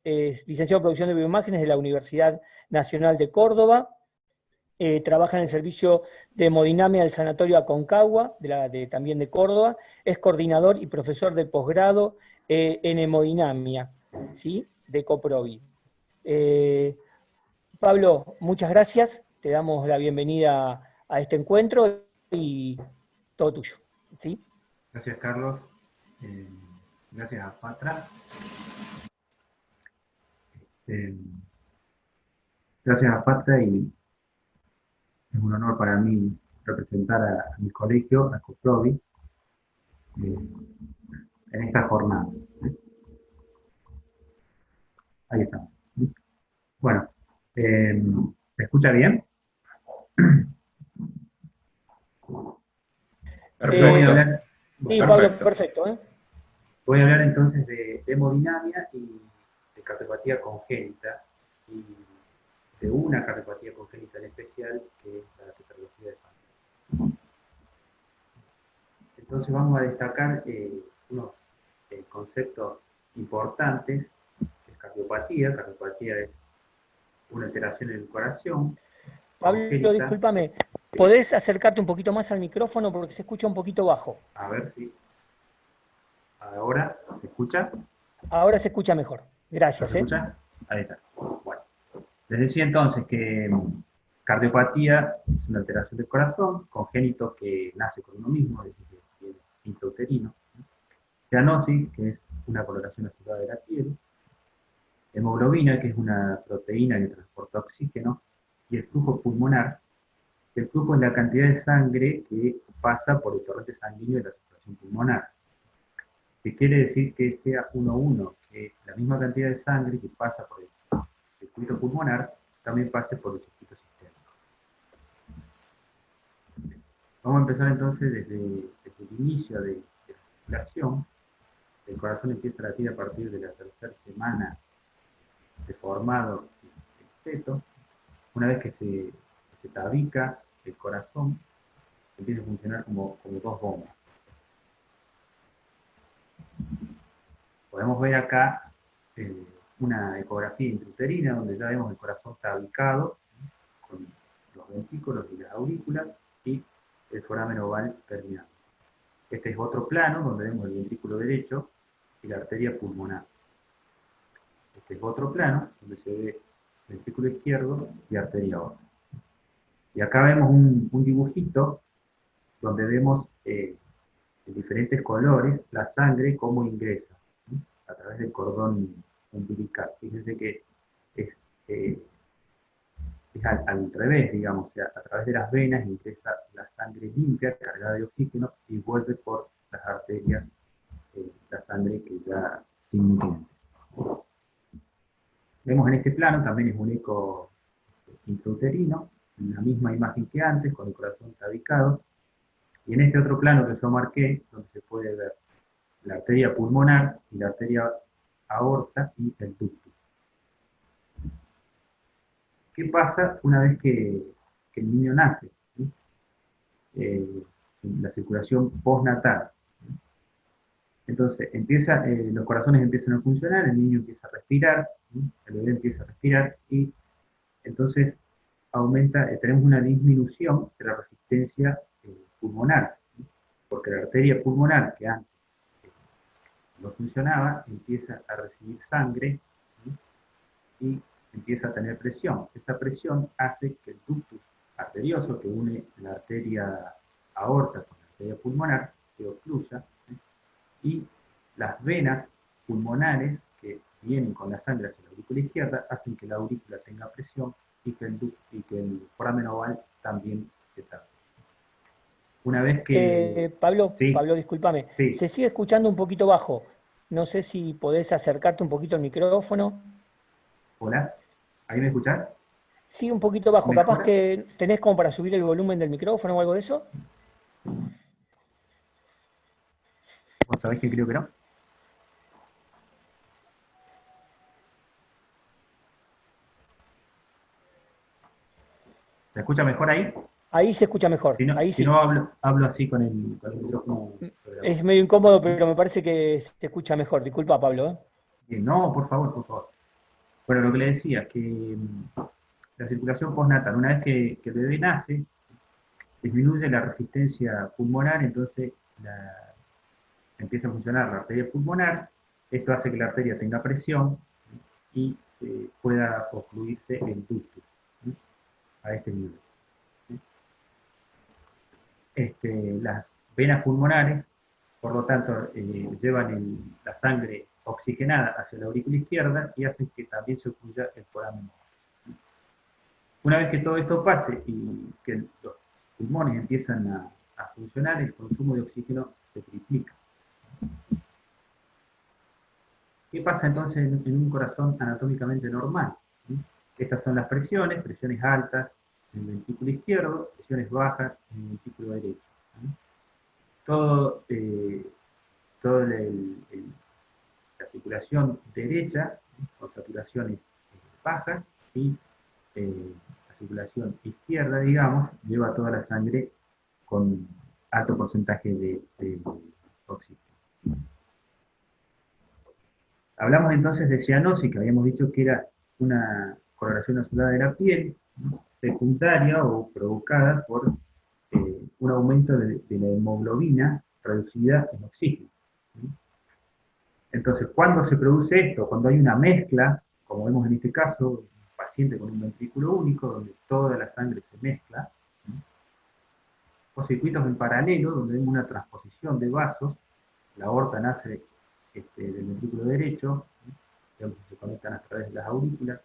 licenciado en producción de bioimágenes de la Universidad Nacional de Córdoba. Trabaja en el servicio de hemodinamia del Sanatorio Aconcagua, también de Córdoba, es coordinador y profesor de posgrado en hemodinamia, ¿sí? De Coprovi. Pablo, muchas gracias, te damos la bienvenida a este encuentro y todo tuyo, ¿sí? Gracias, Carlos. Eh, Gracias a Patra. Gracias a Pata, y es un honor para mí representar a mi colegio, a COPROVI, en esta jornada. Ahí estamos. Bueno, ¿se escucha bien? Perfecto. Voy a hablar, Sí, Perfecto. Pablo, perfecto, ¿eh? voy a hablar entonces de hemodinamia y de cardiopatía congénita, y de una cardiopatía congénita en especial, que es la tetralogía de Fallot. Entonces vamos a destacar unos conceptos importantes, que es cardiopatía. Cardiopatía es una alteración en el corazón, Pablo, congénita. discúlpame, ¿podés acercarte un poquito más al micrófono porque se escucha un poquito bajo? A ver si ahora se escucha. Ahora se escucha mejor. ¿Ya Gracias, se ¿eh? escucha? Ahí está. Bueno, les decía entonces que cardiopatía es una alteración del corazón, congénito que nace con uno mismo, es decir, que es intrauterino. Cianosis, que es una coloración azulada de la piel. Hemoglobina, que es una proteína que transporta oxígeno. Y el flujo pulmonar, que el flujo es la cantidad de sangre que pasa por el torrente sanguíneo de la circulación pulmonar. Que quiere decir que sea 1:1, que la misma cantidad de sangre que pasa por el circuito pulmonar también pase por el circuito sistémico. Vamos a empezar entonces desde el inicio de la circulación. El corazón empieza a latir a partir de la tercera semana de formado el feto. Una vez que se tabica el corazón, empieza a funcionar como dos bombas. Podemos ver acá una ecografía intrauterina donde ya vemos el corazón tabicado con los ventrículos y las aurículas y el foramen oval terminado. Este es otro plano donde vemos el ventrículo derecho y la arteria pulmonar. Este es otro plano donde se ve el ventrículo izquierdo y arteria aorta. Y acá vemos un dibujito donde vemos en diferentes colores la sangre cómo ingresa, ¿sí? A través del cordón umbilical. Fíjense que es al revés, digamos, o sea, a través de las venas ingresa la sangre limpia, cargada de oxígeno, y vuelve por las arterias la sangre que ya sin nutrientes. Vemos en este plano, también es un eco intrauterino, en la misma imagen que antes, con el corazón tabicado, y en este otro plano que yo marqué, donde se puede ver la arteria pulmonar y la arteria aorta y el ductus. ¿Qué pasa una vez que el niño nace? ¿Sí? La circulación postnatal. Entonces, los corazones empiezan a funcionar, el niño empieza a respirar, ¿sí? El bebé empieza a respirar, y entonces tenemos una disminución de la resistencia pulmonar, ¿sí? Porque la arteria pulmonar, que antes no funcionaba, empieza a recibir sangre, ¿sí? Y empieza a tener presión. Esa presión hace que el ductus arterioso, que une la arteria aorta con la arteria pulmonar, se ocluya, ¿sí? Y las venas pulmonares que vienen con la sangre hacia la aurícula izquierda hacen que la aurícula tenga presión y que el foramen oval también se tape. Una vez que... Pablo, Sí, Pablo, discúlpame, sí. se sigue escuchando un poquito bajo. No sé si podés acercarte un poquito al micrófono. Hola, ¿ahí me escuchás? Sí, un poquito bajo. Capaz ¿Mejora? que tenés como para subir el volumen del micrófono o algo de eso. ¿Vos sabés que creo que no? ¿Se escucha mejor ahí? Ahí se escucha mejor, ahí Si sí. no hablo así con el micrófono sobre la boca. Es medio incómodo, pero me parece que se escucha mejor. Disculpa, Pablo, ¿eh? Bien, no, por favor, por favor. Bueno, lo que le decía, que la circulación postnatal, una vez que el bebé nace, disminuye la resistencia pulmonar, entonces empieza a funcionar la arteria pulmonar. Esto hace que la arteria tenga presión y pueda ocluirse el ductus, ¿sí? A este nivel. Las venas pulmonares, por lo tanto, llevan la sangre oxigenada hacia la aurícula izquierda y hacen que también se ocluya el foramen. Una vez que todo esto pase y que los pulmones empiezan a funcionar, el consumo de oxígeno se triplica. ¿Qué pasa entonces en un corazón anatómicamente normal? Estas son las presiones altas en el ventrículo izquierdo, presiones bajas en el ventrículo derecho. Toda la circulación derecha, con saturaciones bajas, y la circulación izquierda, digamos, lleva toda la sangre con alto porcentaje de oxígeno. Hablamos entonces de cianosis, que habíamos dicho que era una coloración azulada de la piel, ¿no?, secundaria o provocada por un aumento de la hemoglobina reducida en oxígeno. Entonces, ¿cuándo se produce esto? Cuando hay una mezcla, como vemos en este caso, un paciente con un ventrículo único, donde toda la sangre se mezcla, o circuitos en paralelo, donde vemos una transposición de vasos, la aorta nace del ventrículo derecho, digamos que se conectan a través de las aurículas,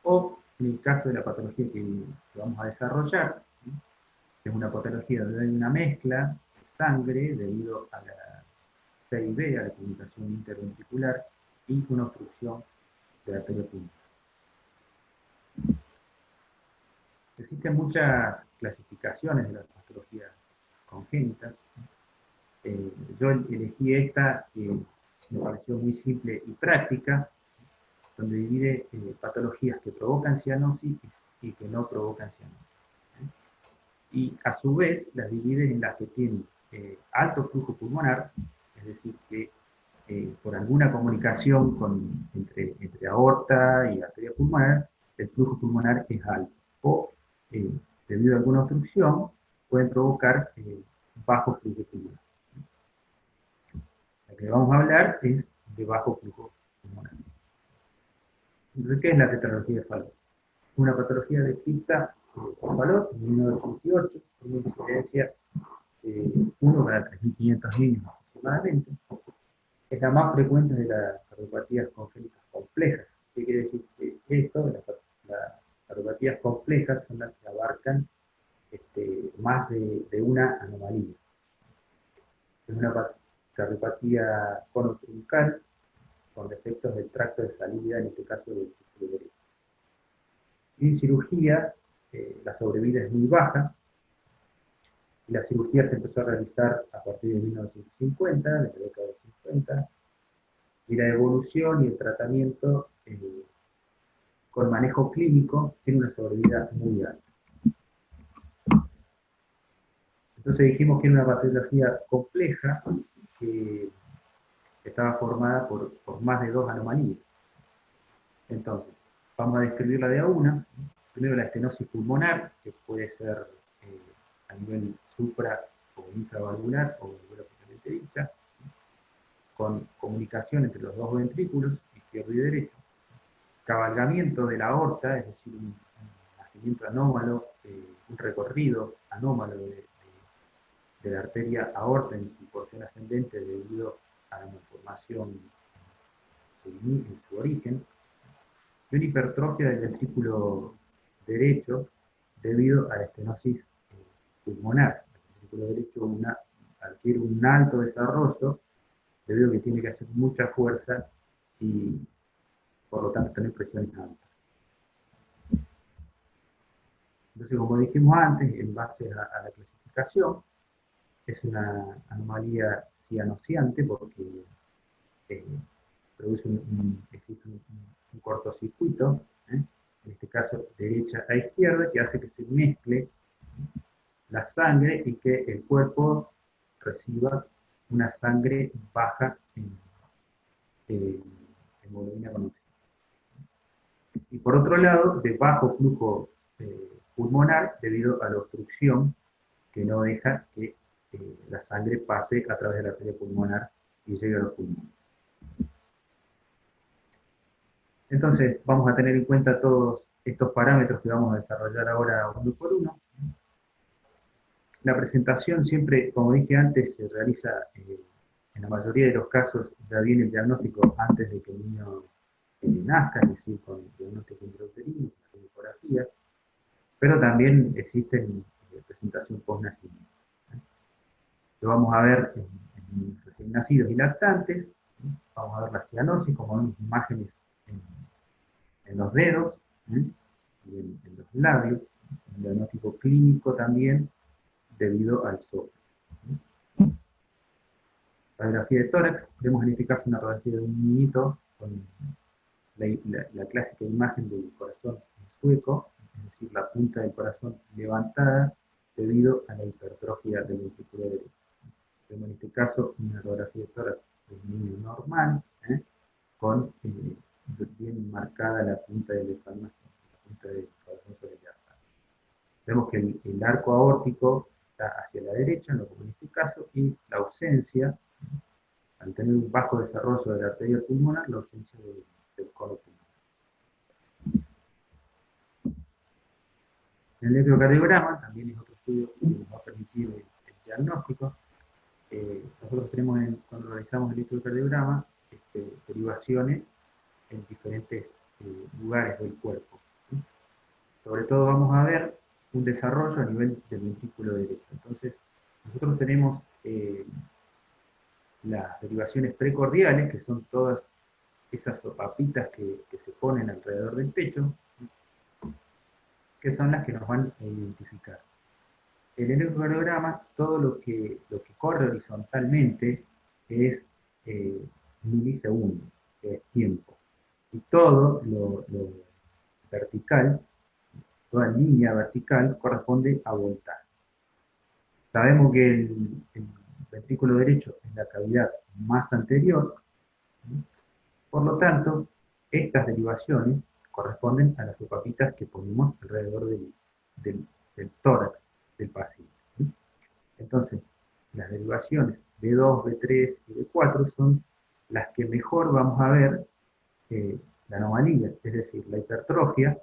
o en el caso de la patología que vamos a desarrollar, que es una patología donde hay una mezcla de sangre debido a la CIB, a la comunicación interventricular, y una obstrucción de la arteria pulmonar. Existen muchas clasificaciones de las patologías congénitas. Yo elegí esta que me pareció muy simple y práctica, donde divide patologías que provocan cianosis y que no provocan cianosis. Y a su vez las divide en las que tienen alto flujo pulmonar, es decir, que por alguna comunicación entre aorta y arteria pulmonar, el flujo pulmonar es alto. O, debido a alguna obstrucción, pueden provocar bajo flujo pulmonar. La que vamos a hablar es de bajo flujo pulmonar. Entonces, ¿qué es la tetralogía de Fallot? Una patología descrita por Fallot en 1918, con una incidencia de 1 para 3.500 niños aproximadamente. Es la más frecuente de las cardiopatías congénitas complejas. ¿Qué quiere decir esto? Las cardiopatías complejas son las que abarcan más de una anomalía. Es una cardiopatía conotruncal con defectos del tracto de salida, en este caso del círculo derecho. Y en cirugía, la sobrevida es muy baja, y la cirugía se empezó a realizar a partir de 1950, de la década de 50, y la evolución y el tratamiento con manejo clínico tiene una sobrevida muy alta. Entonces dijimos que era una patología compleja que estaba formada por más de 2 anomalías. Entonces, vamos a describirla de a una. Primero la estenosis pulmonar, que puede ser a nivel supra o intravalvular o valvular propiamente dicha, con comunicación entre los dos ventrículos, izquierdo y derecho, cabalgamiento de la aorta, es decir, un nacimiento anómalo, un recorrido anómalo de la arteria aorta en su porción ascendente debido a la malformación en su origen, y una hipertrofia del ventrículo derecho debido a la estenosis pulmonar. El ventrículo derecho adquiere un alto desarrollo debido a que tiene que hacer mucha fuerza y por lo tanto tener presiones altas. Entonces, como dijimos antes, en base a la clasificación, es una anomalía cianociante porque produce existe un cortocircuito, en este caso derecha a izquierda, que hace que se mezcle la sangre y que el cuerpo reciba una sangre baja en hemoglobina con oxígeno. Y por otro lado, de bajo flujo pulmonar debido a la obstrucción que no deja que la sangre pase a través de la arteria pulmonar y llegue a los pulmones. Entonces, vamos a tener en cuenta todos estos parámetros que vamos a desarrollar ahora uno por uno. La presentación siempre, como dije antes, se realiza en la mayoría de los casos, ya viene el diagnóstico antes de que el niño nazca, es decir, con el diagnóstico intrauterino, con la ecografía. pero también existen presentación post-nacimiento. Lo vamos a ver en recién nacidos y lactantes. Vamos a ver la cianosis, como vemos imágenes en los dedos y en los labios, un diagnóstico clínico también debido al soplo. Radiografía de tórax, vemos en este caso una radiografía de un niñito con la clásica imagen del corazón en sueco, es decir, la punta del corazón levantada debido a la hipertrofia del ventrículo derecho. Vemos en este caso una radiografía de tórax de un niño normal, con bien marcada la punta del diafragma, la punta del corazón sobre el diafragma. Vemos que el arco aórtico está hacia la derecha, como en este caso, y la ausencia, al tener un bajo desarrollo de la arteria pulmonar, la ausencia del cono pulmonar. El electrocardiograma también es otro estudio que nos va a permitir el diagnóstico. Nosotros tenemos, cuando realizamos el electrocardiograma, derivaciones en diferentes lugares del cuerpo. Sobre todo vamos a ver un desarrollo a nivel del ventrículo derecho. Entonces, nosotros tenemos las derivaciones precordiales, que son todas esas sopapitas que se ponen alrededor del pecho, que son las que nos van a identificar. El electrocardiograma, todo lo que corre horizontalmente es milisegundos, que es tiempo. Y todo lo vertical, toda línea vertical, corresponde a voltaje. Sabemos que el ventrículo derecho es la cavidad más anterior, por lo tanto, estas derivaciones corresponden a las sopapitas que ponemos alrededor del tórax del paciente. Entonces, las derivaciones B2, B3 y B4 son las que mejor vamos a ver la anomalía, es decir, la hipertrofia,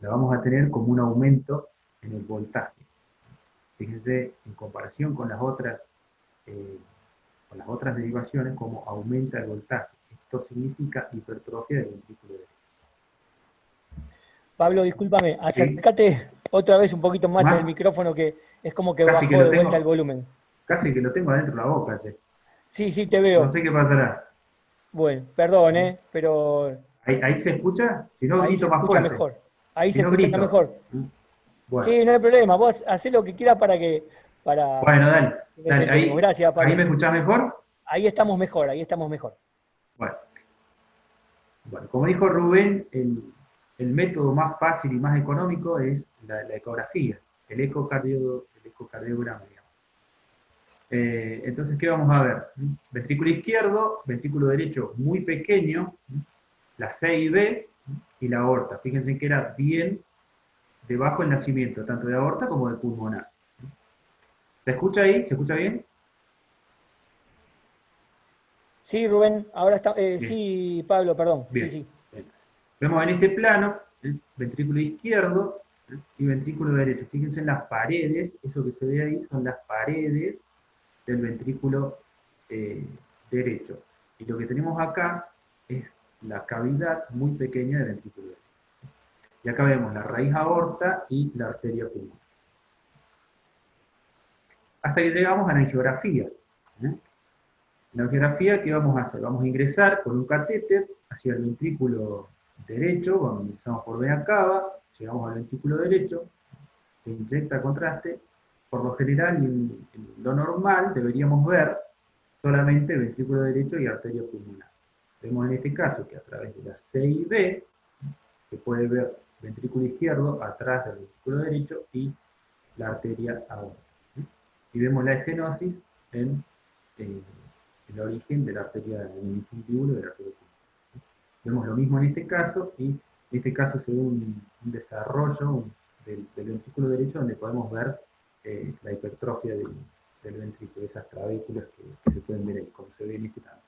la vamos a tener como un aumento en el voltaje. Fíjense, en comparación con las otras derivaciones, cómo aumenta el voltaje. Esto significa hipertrofia del ventrículo derecho. Pablo, discúlpame, acércate otra vez un poquito más en el micrófono, que es como que bajó de vuelta el volumen. Casi que lo tengo adentro de la boca. Sí, te veo. No sé qué pasará. Bueno, perdón, pero... ¿Ahí se escucha? Si no, ahí se más escucha fuerte. mejor. Ahí si se no, escucha grito. mejor. Bueno. Sí, no hay problema. Vos hacés lo que quieras para que... Bueno, dale. Ahí, gracias, Pablo. ¿Ahí me escuchás mejor? Ahí estamos mejor. Bueno, como dijo Rubén, el método más fácil y más económico es la ecografía, el ecocardiograma, digamos. Entonces, ¿qué vamos a ver? Ventrículo izquierdo, ventrículo derecho muy pequeño, la C y B, y la aorta. Fíjense que era bien debajo del nacimiento, tanto de aorta como de pulmonar. ¿Se escucha ahí? ¿Se escucha bien? Sí, Rubén, ahora está... sí, Pablo, perdón. Bien. Sí. Bien. Vemos en este plano el ventrículo izquierdo y ventrículo derecho. Fíjense en las paredes, eso que se ve ahí son las paredes del ventrículo derecho. Y lo que tenemos acá es la cavidad muy pequeña del ventrículo derecho. Y acá vemos la raíz aorta y la arteria pulmonar. Hasta que llegamos a la angiografía. En la angiografía, ¿qué vamos a hacer? Vamos a ingresar con un catéter hacia el ventrículo derecho, cuando ingresamos por vena cava, llegamos al ventrículo derecho, se inyecta contraste. Por lo general, en lo normal, deberíamos ver solamente el ventrículo derecho y arteria pulmonar. Vemos en este caso que a través de la C y B, se puede ver ventrículo izquierdo atrás del ventrículo derecho y la arteria aorta. Y vemos la estenosis en el origen de la arteria del infundíbulo y de la arteria pulmonar. Vemos lo mismo en este caso, y en este caso se ve un desarrollo del ventrículo derecho donde podemos ver la hipertrofia del ventrículo, esas trabéculas que se pueden ver ahí, como se ve en este caso.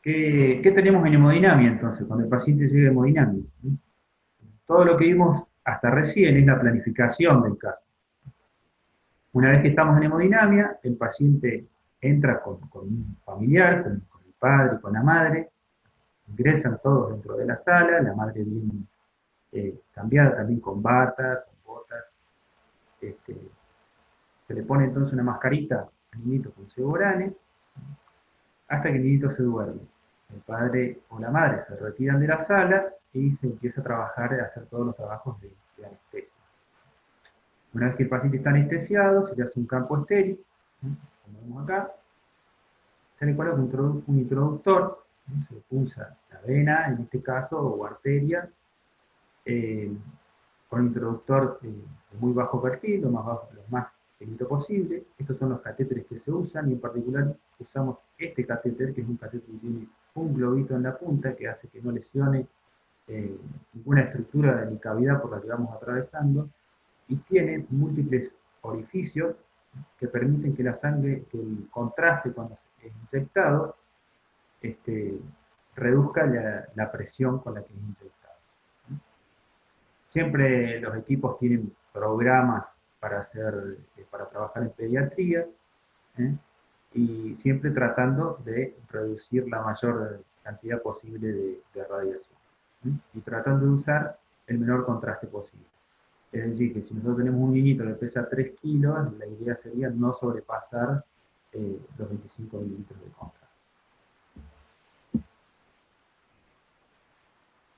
¿Qué tenemos en hemodinamia entonces, cuando el paciente llega a hemodinamia? Todo lo que vimos hasta recién es la planificación del caso. Una vez que estamos en hemodinamia, el paciente entra con un familiar, con el padre, con la madre, ingresan todos dentro de la sala, la madre viene cambiada también con bata, con botas, se le pone entonces una mascarita al niñito con Seboranes, hasta que el niñito se duerme. El padre o la madre se retiran de la sala y se empieza a trabajar, a hacer todos los trabajos de anestesia. Una vez que el paciente está anestesiado, se le hace un campo estéril, como vemos acá, se le coloca un introductor, se le punza la vena, en este caso, o arteria, con un introductor de muy bajo perfil, lo más pequeñito posible. Estos son los catéteres que se usan, y en particular usamos este catéter, que es un catéter que tiene un globito en la punta, que hace que no lesione ninguna estructura de la cavidad por la que vamos atravesando, y tiene múltiples orificios que permiten que la sangre, que el contraste cuando es inyectado, reduzca la presión con la que es inyectado. Siempre los equipos tienen programas para trabajar en pediatría, y siempre tratando de reducir la mayor cantidad posible de radiación, y tratando de usar el menor contraste posible. Es decir, que si nosotros tenemos un niñito que pesa 3 kilos, la idea sería no sobrepasar los 25 mililitros de contraste.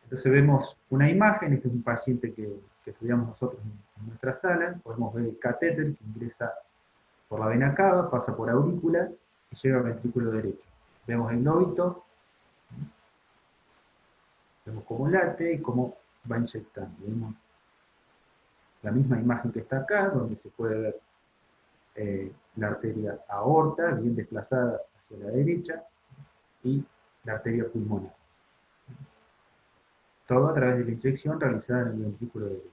Entonces vemos una imagen. Este es un paciente que estudiamos nosotros en nuestra sala. Podemos ver el catéter que ingresa por la vena cava, pasa por aurícula y llega al ventrículo derecho. Vemos el globito, vemos cómo late y cómo va inyectando. Vemos la misma imagen que está acá, donde se puede ver la arteria aorta, bien desplazada hacia la derecha, y la arteria pulmonar. Todo a través de la inyección realizada en el ventrículo derecho.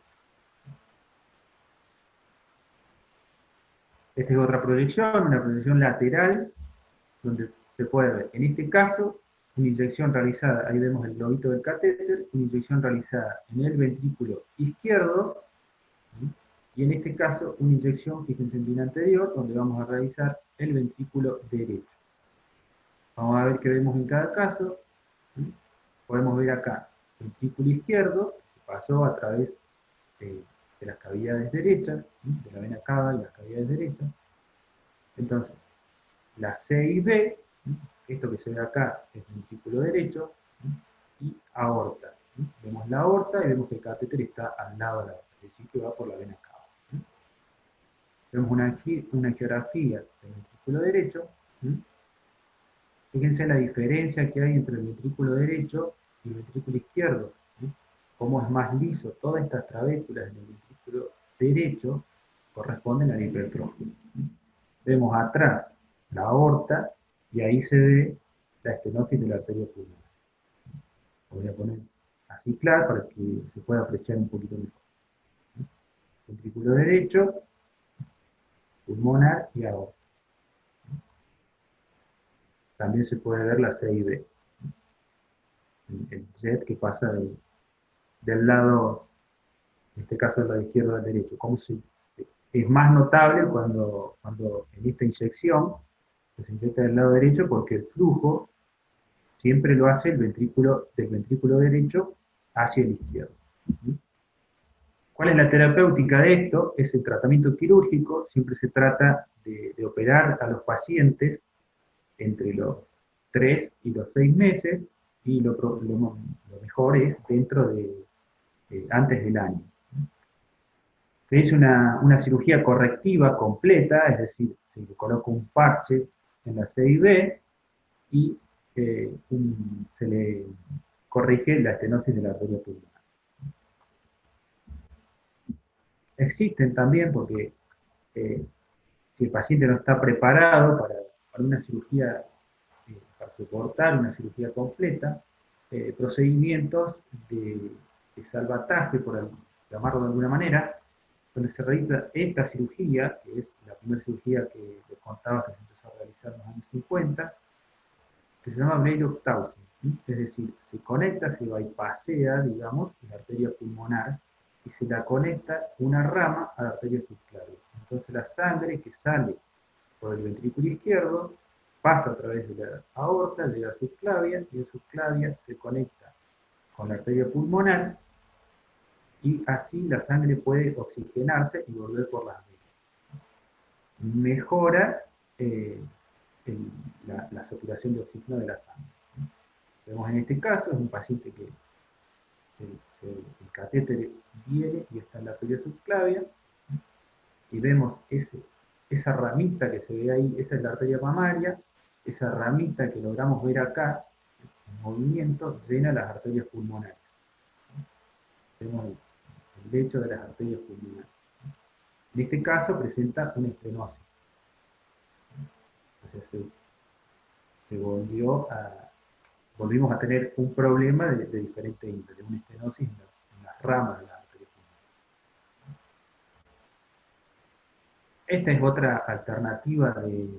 Esta es otra proyección, una proyección lateral, donde se puede ver, en este caso, una inyección realizada, ahí vemos el globito del catéter, una inyección realizada en el ventrículo izquierdo, y en este caso, una inyección, fíjense en el anterior, donde vamos a realizar el ventrículo derecho. Vamos a ver qué vemos en cada caso. Podemos ver acá, ventrículo izquierdo, que pasó a través de las cavidades derechas, de la vena cava y las cavidades derechas. Entonces, la C y B, esto que se ve acá es ventrículo derecho, y aorta. Vemos la aorta y vemos que el catéter está al lado de la aorta, es decir, que va por la vena cava. Vemos una geografía del ventrículo derecho. Fíjense la diferencia que hay entre el ventrículo derecho y el ventrículo izquierdo. Cómo es más liso. Todas estas trabéculas del ventrículo derecho corresponden a la hipertrofia. Vemos atrás la aorta y ahí se ve la estenosis de la arteria pulmonar. Lo voy a poner así claro para que se pueda apreciar un poquito mejor. Ventrículo derecho, pulmonar y aorta. También se puede ver la C y B. El jet que pasa del lado, en este caso del lado izquierdo al derecho. Es más notable cuando en esta inyección se inyecta del lado derecho, porque el flujo siempre lo hace del ventrículo derecho hacia el izquierdo. ¿Cuál es la terapéutica de esto? Es el tratamiento quirúrgico. Siempre se trata de operar a los pacientes entre los 3 y los 6 meses, y lo mejor es antes del año. Se hizo una cirugía correctiva completa, es decir, se le coloca un parche en la C y B, y se le corrige la estenosis de la arteria pulmonar. Existen también, porque si el paciente no está preparado para una cirugía, para soportar una cirugía completa, procedimientos de salvataje, por llamarlo de alguna manera, donde se realiza esta cirugía, que es la primera cirugía que les contaba que se empezó a realizar en los años 50, que se llama Bleyrock-Taussig, es decir, se conecta, se bypassea, digamos, la arteria pulmonar, y se la conecta una rama a la arteria subclavia. Entonces la sangre que sale por el ventrículo izquierdo pasa a través de la aorta, llega a subclavia, y en subclavia se conecta con la arteria pulmonar, y así la sangre puede oxigenarse y volver por las venas. Mejora la saturación de oxígeno de la sangre. Vemos en este caso, es un paciente que el catéter viene y está en la arteria subclavia, y vemos esa ramita que se ve ahí, esa es la arteria mamaria, esa ramita que logramos ver acá, en movimiento, llena las arterias pulmonares. Vemos el lecho de las arterias pulmonares. En este caso presenta una estenosis. Entonces volvimos a tener un problema de diferente índole, una estenosis en las ramas de las arterias pulmonares. Esta es otra alternativa de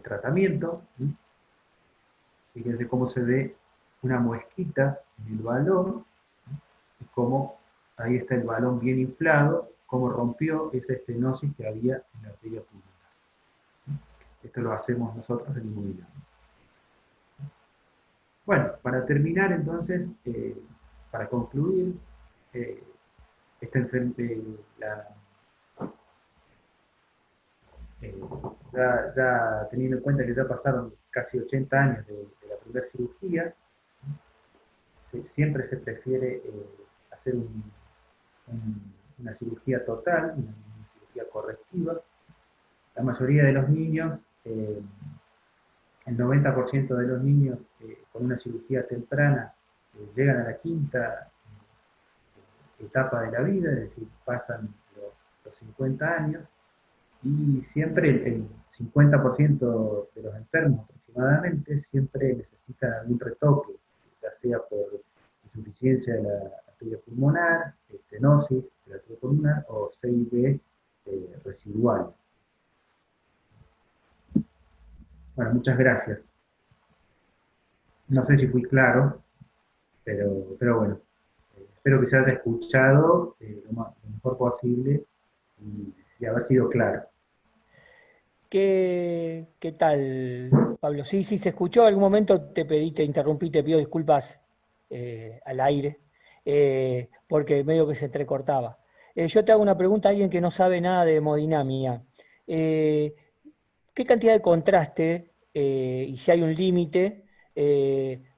tratamiento. Fíjense cómo se ve una muesquita en el balón, y cómo ahí está el balón bien inflado, cómo rompió esa estenosis que había en la arteria pulmonar. Esto lo hacemos nosotros en hemodinamia. Bueno, para terminar entonces, para concluir, ya teniendo en cuenta que ya pasaron casi 80 años de la primera cirugía, siempre se prefiere hacer una cirugía total, una cirugía correctiva. La mayoría de los niños, el 90% de los niños con una cirugía temprana llegan a la quinta etapa de la vida, es decir, pasan los 50 años, y siempre el 50% de los enfermos aproximadamente siempre necesitan algún retoque, ya sea por insuficiencia de la arteria pulmonar, estenosis de la arteria pulmonar o CIB residual. Bueno, muchas gracias. No sé si fui claro, pero bueno, espero que se haya escuchado lo mejor posible y haber sido claro. ¿Qué tal, Pablo? Sí, se escuchó. En algún momento te interrumpí, te pido disculpas al aire, porque medio que se entrecortaba. Yo te hago una pregunta a alguien que no sabe nada de hemodinamia. ¿Qué cantidad de contraste y si hay un límite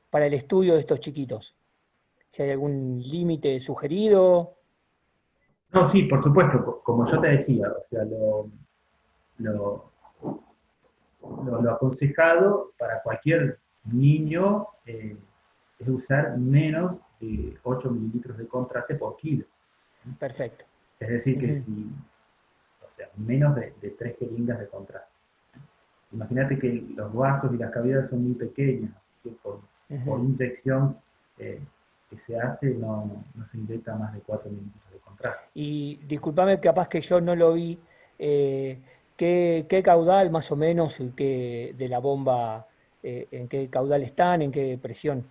para el estudio de estos chiquitos? ¿Si hay algún límite sugerido? No, sí, por supuesto, como yo te decía, o sea, lo aconsejado para cualquier niño es usar menos de 8 mililitros de contraste por kilo. Perfecto. Es decir, que menos de 3 jeringas de contraste. Imagínate que los vasos y las cavidades son muy pequeñas, que por inyección que se hace no se inyecta más de 4 mililitros de contraste. Y discúlpame, capaz que yo no lo vi, ¿qué caudal más o menos de la bomba, en qué caudal están, en qué presión?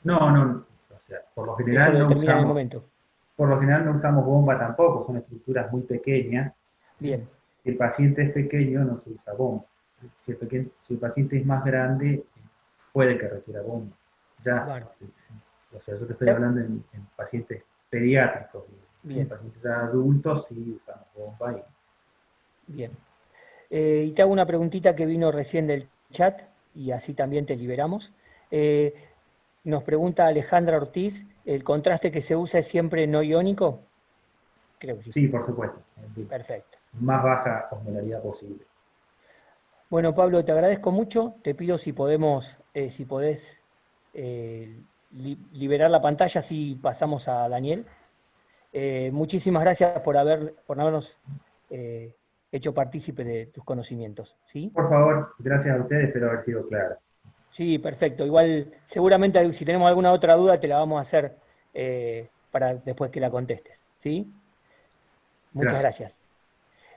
No, o sea, por lo general Eso lo no determina en el usamos, momento. por lo general no usamos bomba tampoco, son estructuras muy pequeñas. Bien. Si el paciente es pequeño no se usa bomba. Si el paciente es más grande, puede que requiera bomba. Ya, Bueno. O sea, yo te estoy hablando en pacientes pediátricos. Bien. En pacientes adultos sí usamos bomba. Bien. Y te hago una preguntita que vino recién del chat, y así también te liberamos. Nos pregunta Alejandra Ortiz, ¿el contraste que se usa es siempre no iónico? Creo que sí. Sí, por supuesto. Perfecto. Más baja osmolaridad posible. Bueno, Pablo, te agradezco mucho. Te pido si podés liberar la pantalla, si pasamos a Daniel. Muchísimas gracias por habernos hecho partícipe de tus conocimientos. ¿Sí? Por favor, gracias a ustedes, espero haber sido claro. Sí, perfecto. Igual, seguramente si tenemos alguna otra duda, te la vamos a hacer para después que la contestes. ¿Sí? Muchas gracias.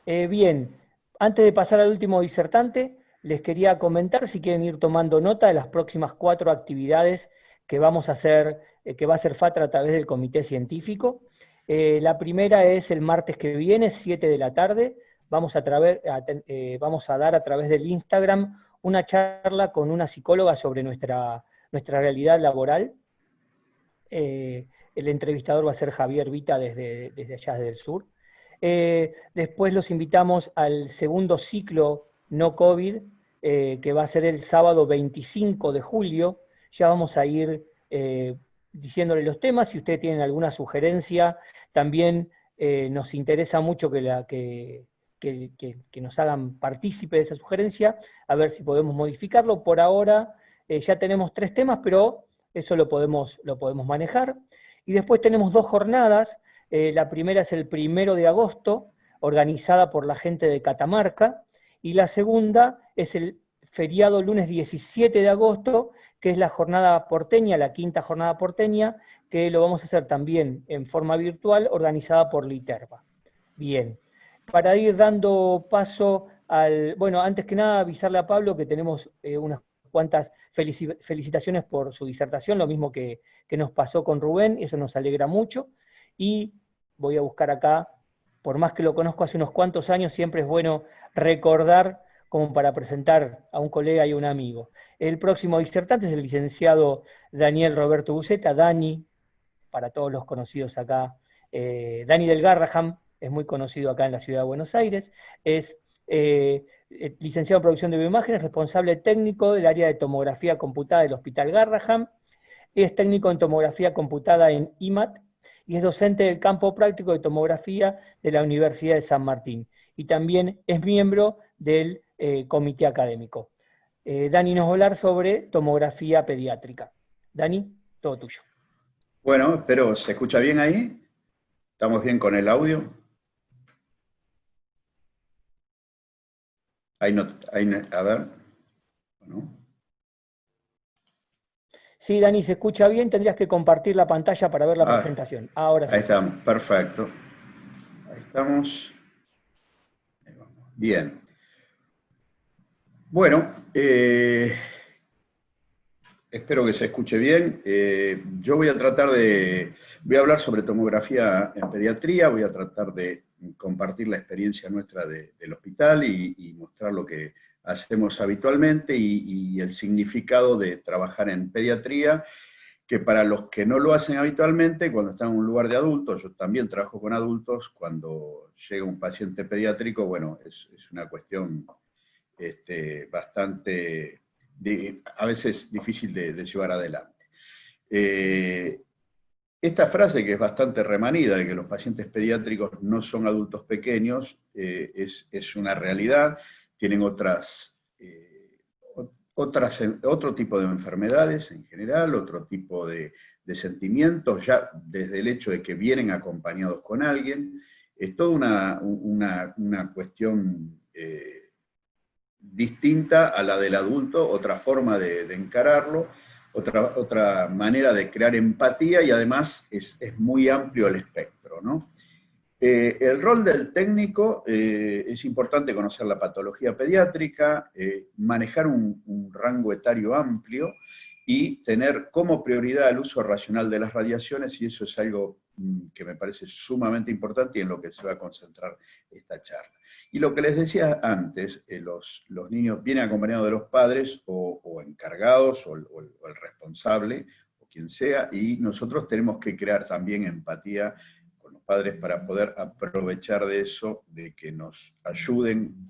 Bien, antes de pasar al último disertante, les quería comentar si quieren ir tomando nota de las próximas 4 actividades que vamos a hacer, que va a hacer FATRA a través del comité científico. La primera es el martes que viene, 7 de la tarde. vamos a dar a través del Instagram una charla con una psicóloga sobre nuestra realidad laboral. El entrevistador va a ser Javier Vita desde allá, desde el sur. Después los invitamos al segundo ciclo no COVID, que va a ser el sábado 25 de julio. Ya vamos a ir diciéndole los temas. Si ustedes tienen alguna sugerencia, también nos interesa mucho que nos hagan partícipe de esa sugerencia, a ver si podemos modificarlo. Por ahora ya tenemos 3 temas, pero eso lo podemos manejar. Y después tenemos 2 jornadas. La primera es el 1 de agosto, organizada por la gente de Catamarca, y la segunda es el feriado lunes 17 de agosto, que es la jornada porteña, la 5ª jornada porteña, que lo vamos a hacer también en forma virtual, organizada por Literva. Bien, para ir dando paso bueno, antes que nada avisarle a Pablo que tenemos unas cuantas felicitaciones por su disertación, lo mismo que nos pasó con Rubén, eso nos alegra mucho. Y voy a buscar acá, por más que lo conozco hace unos cuantos años, siempre es bueno recordar como para presentar a un colega y a un amigo. El próximo disertante es el licenciado Daniel Roberto Buceta, Dani, para todos los conocidos acá, Dani del Garraham, es muy conocido acá en la ciudad de Buenos Aires, es licenciado en producción de bioimágenes, responsable técnico del área de tomografía computada del Hospital Garraham, es técnico en tomografía computada en IMAT, y es docente del campo práctico de tomografía de la Universidad de San Martín. Y también es miembro del comité académico. Dani nos va a hablar sobre tomografía pediátrica. Dani, todo tuyo. Bueno, espero, ¿se escucha bien ahí? ¿Estamos bien con el audio? A ver. Bueno. Sí, Dani, se escucha bien, tendrías que compartir la pantalla para ver la presentación. Ahora sí. Ahí estamos, perfecto. Ahí estamos. Ahí vamos. Bien. Bueno, espero que se escuche bien. Yo voy a hablar sobre tomografía en pediatría, voy a tratar de compartir la experiencia nuestra del hospital y mostrar lo que hacemos habitualmente y el significado de trabajar en pediatría, que para los que no lo hacen habitualmente, cuando están en un lugar de adultos, yo también trabajo con adultos, cuando llega un paciente pediátrico, bueno, es una cuestión bastante, a veces difícil de llevar adelante. Esta frase, que es bastante remanida, de que los pacientes pediátricos no son adultos pequeños, es una realidad. Tienen otro tipo de enfermedades en general, otro tipo de sentimientos, ya desde el hecho de que vienen acompañados con alguien. Es toda una cuestión distinta a la del adulto, otra forma de encararlo, otra manera de crear empatía, y además es muy amplio el espectro, ¿no? El rol del técnico, es importante conocer la patología pediátrica, manejar un rango etario amplio y tener como prioridad el uso racional de las radiaciones, y eso es algo que me parece sumamente importante y en lo que se va a concentrar esta charla. Y lo que les decía antes, los niños vienen acompañados de los padres o encargados o el responsable o quien sea, y nosotros tenemos que crear también empatía con los padres para poder aprovechar de eso, de que nos ayuden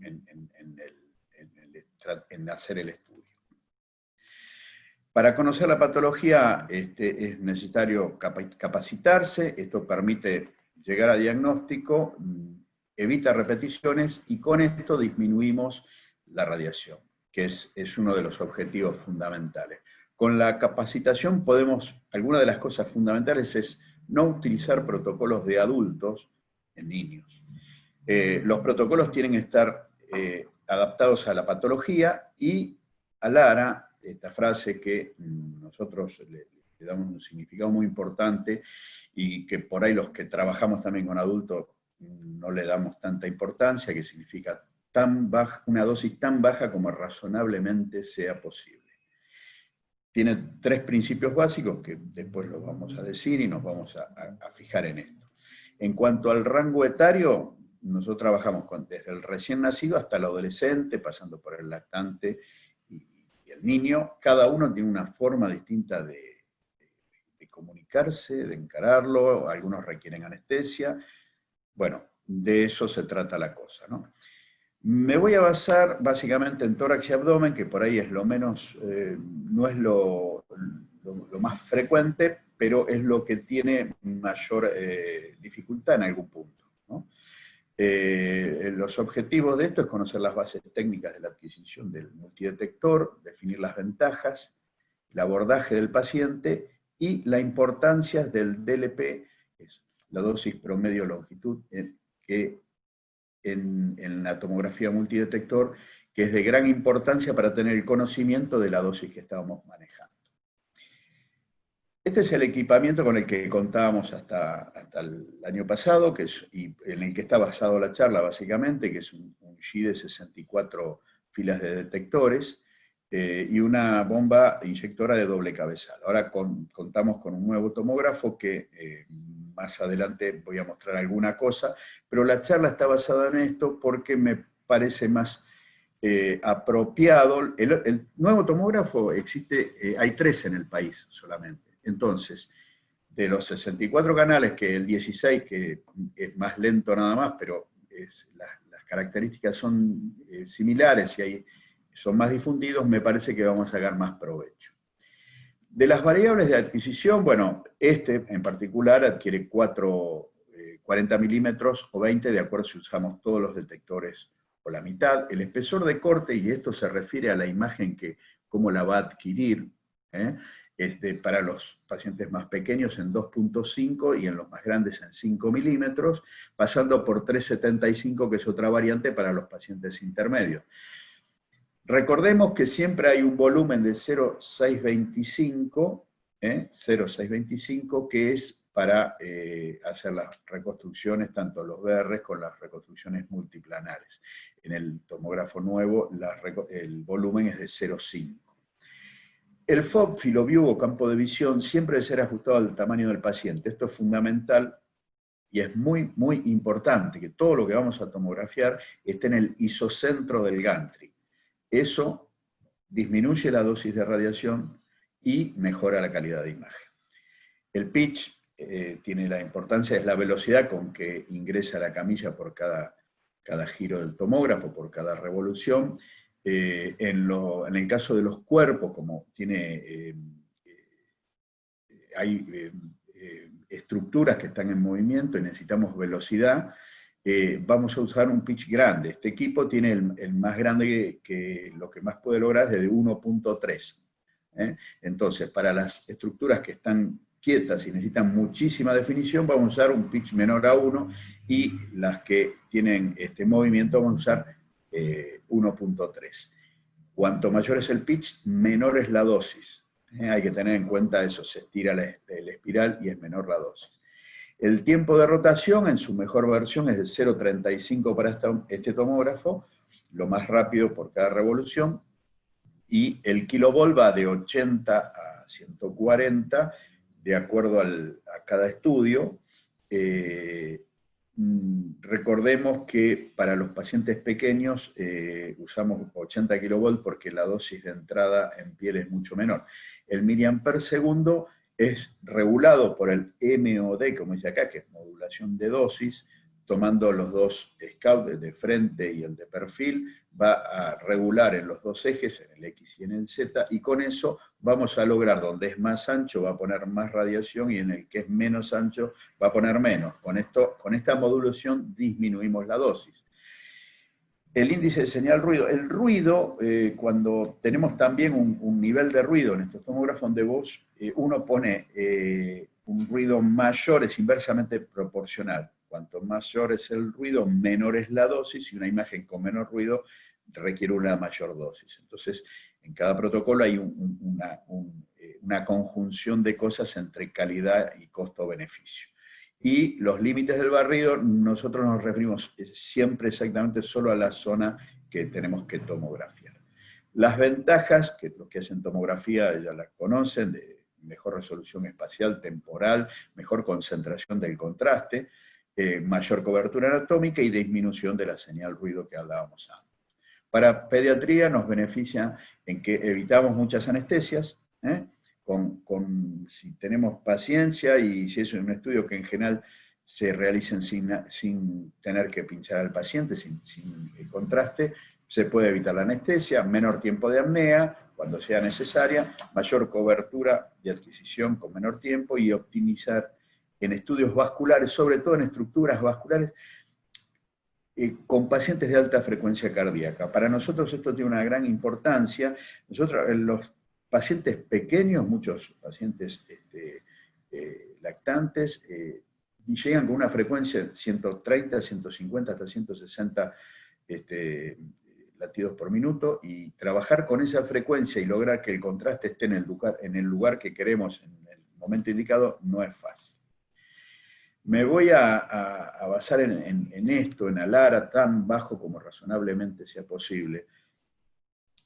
en hacer el estudio. Para conocer la patología es necesario capacitarse, esto permite llegar a diagnóstico, evita repeticiones y con esto disminuimos la radiación, que es uno de los objetivos fundamentales. Con la capacitación alguna de las cosas fundamentales es no utilizar protocolos de adultos en niños. Los protocolos tienen que estar adaptados a la patología y a Lara, esta frase que nosotros le damos un significado muy importante y que por ahí los que trabajamos también con adultos no le damos tanta importancia, que significa una dosis tan baja como razonablemente sea posible. Tiene 3 principios básicos que después los vamos a decir y nos vamos a fijar en esto. En cuanto al rango etario, nosotros trabajamos desde el recién nacido hasta el adolescente, pasando por el lactante y el niño. Cada uno tiene una forma distinta de comunicarse, de encararlo, algunos requieren anestesia. Bueno, de eso se trata la cosa, ¿no? Me voy a basar básicamente en tórax y abdomen, que por ahí es lo menos, no es lo más frecuente, pero es lo que tiene mayor dificultad en algún punto, ¿no? Los objetivos de esto es conocer las bases técnicas de la adquisición del multidetector, definir las ventajas, el abordaje del paciente y la importancia del DLP, que es la dosis promedio longitud, que en la tomografía multidetector, que es de gran importancia para tener el conocimiento de la dosis que estábamos manejando. Este es el equipamiento con el que contábamos hasta el año pasado, y en el que está basado la charla básicamente, que es un G de 64 filas de detectores, y una bomba inyectora de doble cabezal. Ahora contamos con un nuevo tomógrafo que más adelante voy a mostrar alguna cosa, pero la charla está basada en esto porque me parece más apropiado. El nuevo tomógrafo existe, hay 3 en el país solamente. Entonces, de los 64 canales, que el 16, que es más lento nada más, pero las características son similares y son más difundidos, me parece que vamos a sacar más provecho. De las variables de adquisición, bueno, este en particular adquiere 40 milímetros o 20, de acuerdo si usamos todos los detectores o la mitad. El espesor de corte, y esto se refiere a la imagen cómo la va a adquirir, para los pacientes más pequeños en 2.5 y en los más grandes en 5 milímetros, pasando por 3.75, que es otra variante para los pacientes intermedios. Recordemos que siempre hay un volumen de 0,625, que es para hacer las reconstrucciones, tanto los BR con las reconstrucciones multiplanares. En el tomógrafo nuevo el volumen es de 0,5. El FOB, filoview o campo de visión, siempre debe ser ajustado al tamaño del paciente. Esto es fundamental y es muy, muy importante que todo lo que vamos a tomografiar esté en el isocentro del gantry. Eso disminuye la dosis de radiación y mejora la calidad de imagen. El pitch tiene la importancia, es la velocidad con que ingresa la camilla por cada giro del tomógrafo, por cada revolución. En el caso de los cuerpos, como hay estructuras que están en movimiento y necesitamos velocidad, vamos a usar un pitch grande. Este equipo tiene el más grande, que lo que más puede lograr es de 1.3. Entonces, para las estructuras que están quietas y necesitan muchísima definición, vamos a usar un pitch menor a 1, y las que tienen este movimiento vamos a usar 1.3. Cuanto mayor es el pitch, menor es la dosis. Hay que tener en cuenta eso, se estira la espiral y es menor la dosis. El tiempo de rotación en su mejor versión es de 0,35 para este tomógrafo, lo más rápido por cada revolución, y el kilovolt va de 80 a 140, de acuerdo a cada estudio. Recordemos que para los pacientes pequeños usamos 80 kilovolts porque la dosis de entrada en piel es mucho menor. El miliamper segundo es regulado por el MOD, como dice acá, que es modulación de dosis, tomando los dos scouts, el de frente y el de perfil, va a regular en los dos ejes, en el X y en el Z, y con eso vamos a lograr, donde es más ancho va a poner más radiación, y en el que es menos ancho va a poner menos. Con esta modulación disminuimos la dosis. El índice de señal ruido. El ruido, cuando tenemos también un nivel de ruido en estos tomógrafos donde uno pone un ruido mayor, es inversamente proporcional. Cuanto mayor es el ruido, menor es la dosis, y una imagen con menor ruido requiere una mayor dosis. Entonces, en cada protocolo hay una conjunción de cosas entre calidad y costo-beneficio. Y los límites del barrido, nosotros nos referimos siempre exactamente solo a la zona que tenemos que tomografiar. Las ventajas, que los que hacen tomografía ya las conocen, de mejor resolución espacial, temporal, mejor concentración del contraste. mayor cobertura anatómica y disminución de la señal ruido que hablábamos antes. Para pediatría nos beneficia en que evitamos muchas anestesias, si tenemos paciencia y si es un estudio que en general se realicen sin tener que pinchar al paciente, sin contraste, se puede evitar la anestesia, menor tiempo de apnea cuando sea necesaria, mayor cobertura de adquisición con menor tiempo y optimizar en estudios vasculares, sobre todo en estructuras vasculares, con pacientes de alta frecuencia cardíaca. Para nosotros esto tiene una gran importancia. Nosotros, los pacientes pequeños, muchos pacientes lactantes, llegan con una frecuencia de 130, 150, hasta 160 latidos por minuto, y trabajar con esa frecuencia y lograr que el contraste esté en el lugar que queremos en el momento indicado no es fácil. Me voy a basar en esto, en ALARA, tan bajo como razonablemente sea posible.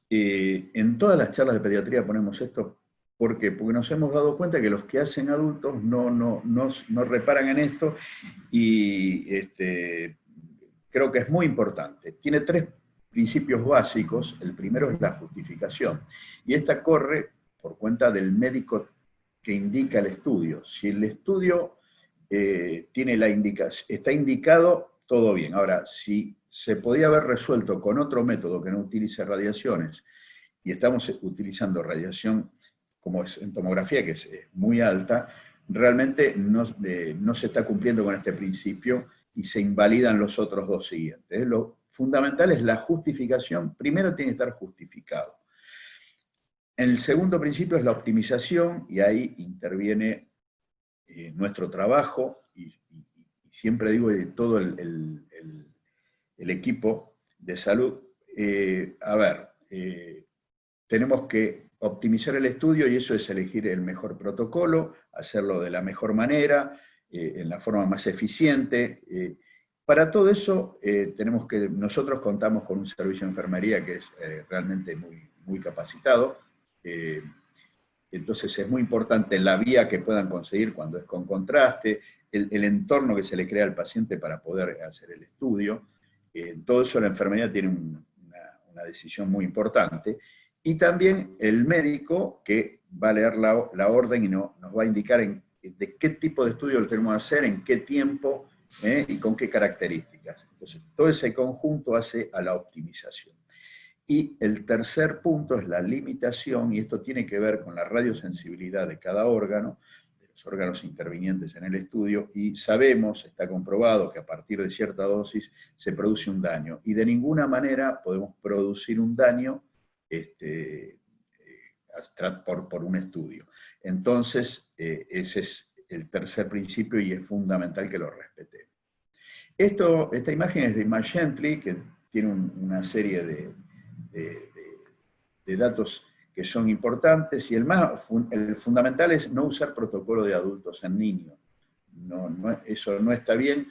En todas las charlas de pediatría ponemos esto. ¿Por qué? Porque nos hemos dado cuenta que los que hacen adultos no reparan en esto, y creo que es muy importante. Tiene 3 principios básicos. El primero es la justificación, y esta corre por cuenta del médico que indica el estudio. Si el estudio está indicado, todo bien. Ahora, si se podía haber resuelto con otro método que no utilice radiaciones, y estamos utilizando radiación como es en tomografía, que es muy alta, realmente no se está cumpliendo con este principio y se invalidan los otros 2 siguientes. Lo fundamental es la justificación. Primero tiene que estar justificado. El segundo principio es la optimización, y ahí interviene nuestro trabajo, y siempre digo de todo el equipo de salud. Tenemos que optimizar el estudio, y eso es elegir el mejor protocolo, hacerlo de la mejor manera, en la forma más eficiente. Para todo eso, nosotros contamos con un servicio de enfermería que es realmente muy capacitado. Entonces es muy importante la vía que puedan conseguir cuando es con contraste, el entorno que se le crea al paciente para poder hacer el estudio. Todo eso la enfermería tiene una decisión muy importante. Y también el médico, que va a leer la orden y nos va a indicar de qué tipo de estudio lo tenemos que hacer, en qué tiempo y con qué características. Entonces, todo ese conjunto hace a la optimización. Y el tercer punto es la limitación, y esto tiene que ver con la radiosensibilidad de cada órgano, de los órganos intervinientes en el estudio, y sabemos, está comprobado, que a partir de cierta dosis se produce un daño, y de ninguna manera podemos producir un daño por un estudio. Entonces, ese es el tercer principio, y es fundamental que lo respetemos. Esta imagen es de Image Gently, que tiene una serie de datos que son importantes, y el fundamental es no usar protocolo de adultos en niños. Eso no está bien.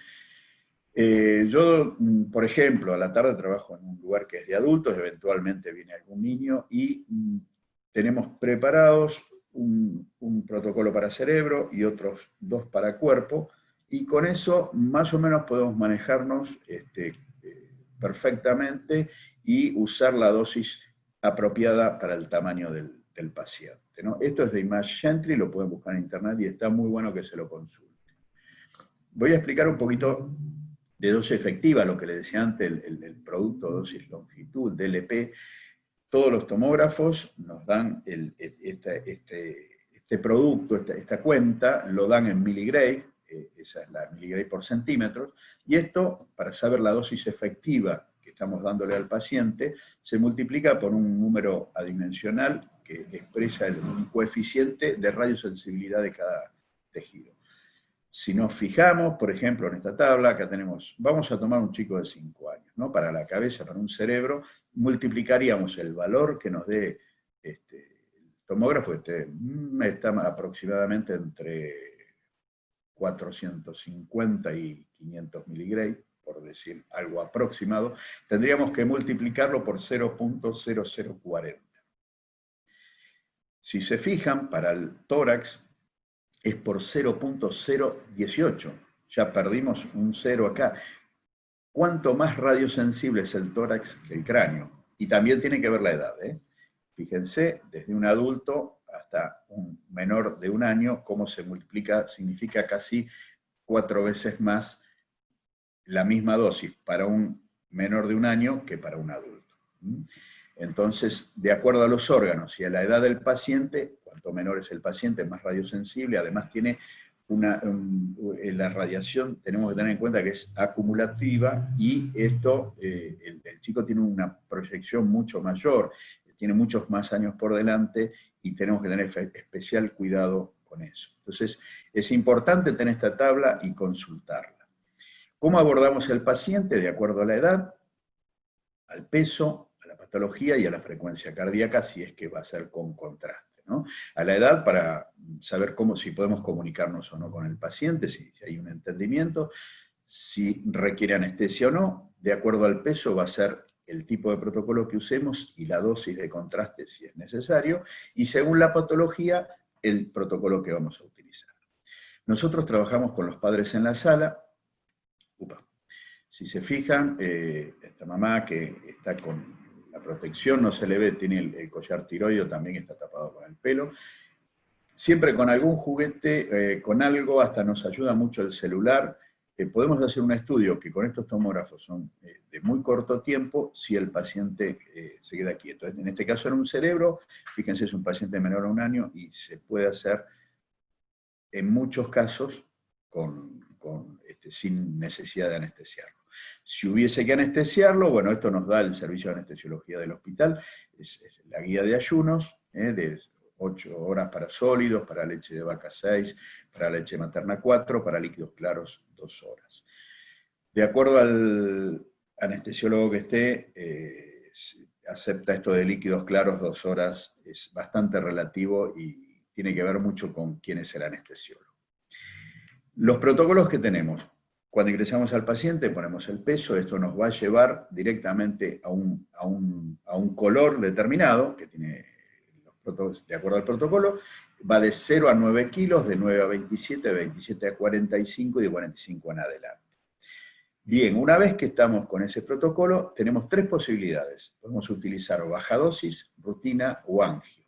Yo, por ejemplo, a la tarde trabajo en un lugar que es de adultos, eventualmente viene algún niño, y tenemos preparados un protocolo para cerebro y otros 2 para cuerpo, y con eso más o menos podemos manejarnos perfectamente y usar la dosis apropiada para el tamaño del paciente, ¿no? Esto es de Image Gently, lo pueden buscar en internet y está muy bueno que se lo consulten. Voy a explicar un poquito de dosis efectiva, lo que les decía antes, el producto dosis longitud, DLP. Todos los tomógrafos nos dan este producto, esta cuenta, lo dan en miligray, esa es la miligray por centímetros, y esto, para saber la dosis efectiva que estamos dándole al paciente, se multiplica por un número adimensional que expresa un coeficiente de radiosensibilidad de cada tejido. Si nos fijamos, por ejemplo, en esta tabla, acá tenemos, vamos a tomar un chico de 5 años, ¿no? Para la cabeza, para un cerebro, multiplicaríamos el valor que nos dé el tomógrafo, está aproximadamente entre 450 y 500 miligray, por decir algo aproximado, tendríamos que multiplicarlo por 0.0040. Si se fijan, para el tórax es por 0.018, ya perdimos un 0 acá. ¿Cuánto más radiosensible es el tórax que el cráneo? Y también tiene que ver la edad, ¿eh? Fíjense, desde un adulto hasta un menor de 1 año, cómo se multiplica, significa casi 4 veces más la misma dosis para un menor de 1 año que para un adulto. Entonces, de acuerdo a los órganos y a la edad del paciente, cuanto menor es el paciente, más radiosensible, además tiene la radiación, tenemos que tener en cuenta que es acumulativa, y esto, el chico tiene una proyección mucho mayor, tiene muchos más años por delante, y tenemos que tener especial cuidado con eso. Entonces, es importante tener esta tabla y consultarla. ¿Cómo abordamos el paciente? De acuerdo a la edad, al peso, a la patología y a la frecuencia cardíaca, si es que va a ser con contraste, ¿no? A la edad, para saber si podemos comunicarnos o no con el paciente, si hay un entendimiento, si requiere anestesia o no. De acuerdo al peso va a ser el tipo de protocolo que usemos y la dosis de contraste si es necesario, y según la patología, el protocolo que vamos a utilizar. Nosotros trabajamos con los padres en la sala. Si se fijan, esta mamá que está con la protección, no se le ve, tiene el collar tiroideo, también está tapado con el pelo. Siempre con algún juguete, con algo, hasta nos ayuda mucho el celular. Podemos hacer un estudio que con estos tomógrafos son de muy corto tiempo, si el paciente se queda quieto. En este caso era un cerebro, fíjense, es un paciente menor a 1 año, y se puede hacer en muchos casos sin necesidad de anestesiarlo. Si hubiese que anestesiarlo, bueno, esto nos da el servicio de anestesiología del hospital, es la guía de ayunos, de 8 horas para sólidos, para leche de vaca 6, para leche materna 4, para líquidos claros 2 horas. De acuerdo al anestesiólogo que esté, acepta esto de líquidos claros 2 horas, es bastante relativo y tiene que ver mucho con quién es el anestesiólogo. Los protocolos que tenemos: cuando ingresamos al paciente ponemos el peso, esto nos va a llevar directamente a un color determinado, que tiene de acuerdo al protocolo, va de 0 a 9 kilos, de 9 a 27, de 27 a 45 y de 45 en adelante. Bien, una vez que estamos con ese protocolo, tenemos 3 posibilidades. Podemos utilizar baja dosis, rutina o angio.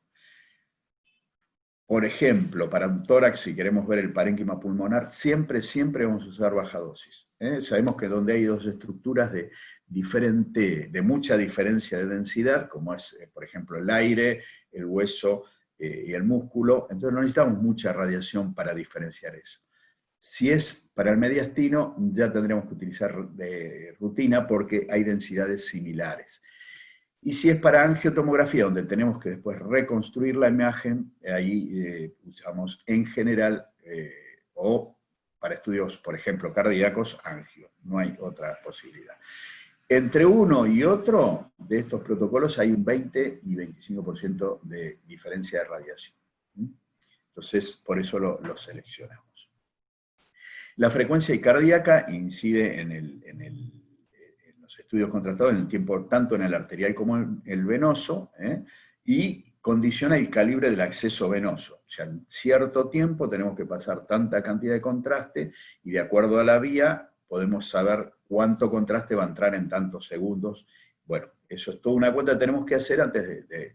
Por ejemplo, para un tórax, si queremos ver el parénquima pulmonar, siempre vamos a usar baja dosis. Sabemos que donde hay 2 estructuras de mucha diferencia de densidad, como es, por ejemplo, el aire, el hueso y el músculo, entonces no necesitamos mucha radiación para diferenciar eso. Si es para el mediastino, ya tendremos que utilizar rutina porque hay densidades similares. Y si es para angiotomografía, donde tenemos que después reconstruir la imagen, ahí usamos en general, o para estudios, por ejemplo, cardíacos, angio. No hay otra posibilidad. Entre uno y otro de estos protocolos hay un 20 y 25% de diferencia de radiación. Entonces, por eso lo seleccionamos. La frecuencia cardíaca incide en los estudios contrastados en el tiempo, tanto en el arterial como en el venoso, y condiciona el calibre del acceso venoso. O sea, en cierto tiempo tenemos que pasar tanta cantidad de contraste, y de acuerdo a la vía podemos saber cuánto contraste va a entrar en tantos segundos. Bueno, eso es toda una cuenta que tenemos que hacer antes de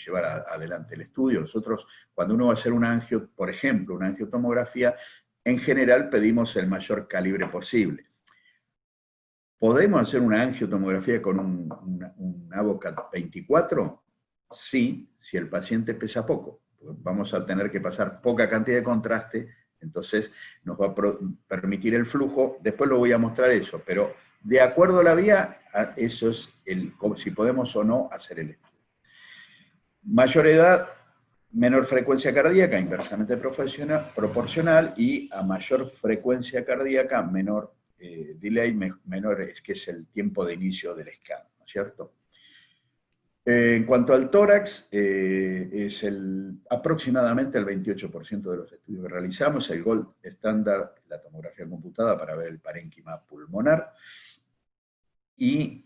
llevar adelante el estudio. Nosotros, cuando uno va a hacer un angio, por ejemplo, una angiotomografía, en general pedimos el mayor calibre posible. ¿Podemos hacer una angiotomografía con un Avocat 24? Sí, si el paciente pesa poco. Vamos a tener que pasar poca cantidad de contraste, entonces nos va a permitir el flujo. Después lo voy a mostrar eso, pero de acuerdo a la vía, eso es si podemos o no hacer el estudio. Mayor edad, menor frecuencia cardíaca, inversamente proporcional, y a mayor frecuencia cardíaca, menor delay, menor es que es el tiempo de inicio del scan, ¿no es cierto? En cuanto al tórax, es aproximadamente el 28% de los estudios que realizamos, el gold estándar, la tomografía computada para ver el parénquima pulmonar, y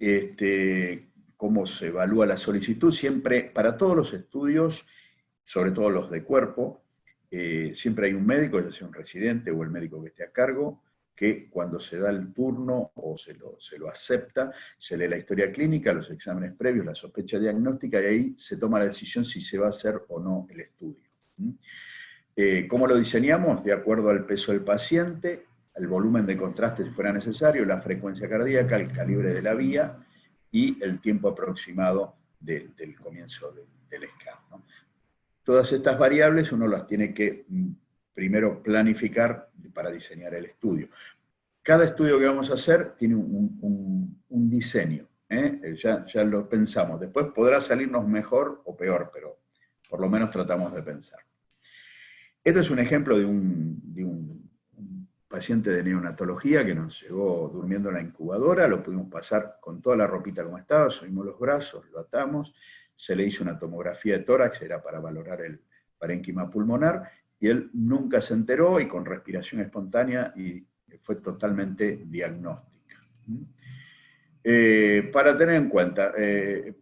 cómo se evalúa la solicitud. Siempre, para todos los estudios, sobre todo los de cuerpo, siempre hay un médico, ya sea un residente o el médico que esté a cargo, que cuando se da el turno o se lo acepta, se lee la historia clínica, los exámenes previos, la sospecha diagnóstica, y ahí se toma la decisión si se va a hacer o no el estudio. ¿Cómo lo diseñamos? De acuerdo al peso del paciente, al volumen de contraste si fuera necesario, la frecuencia cardíaca, el calibre de la vía y el tiempo aproximado del comienzo del scan, ¿no? Todas estas variables uno las tiene que primero planificar para diseñar el estudio. Cada estudio que vamos a hacer tiene un diseño, ya lo pensamos. Después podrá salirnos mejor o peor, pero por lo menos tratamos de pensar. Este es un ejemplo de un paciente de neonatología que nos llegó durmiendo en la incubadora, lo pudimos pasar con toda la ropita como estaba, subimos los brazos, lo atamos, se le hizo una tomografía de tórax, era para valorar el parénquima pulmonar, y él nunca se enteró, y con respiración espontánea, y fue totalmente diagnóstica. Para tener en cuenta,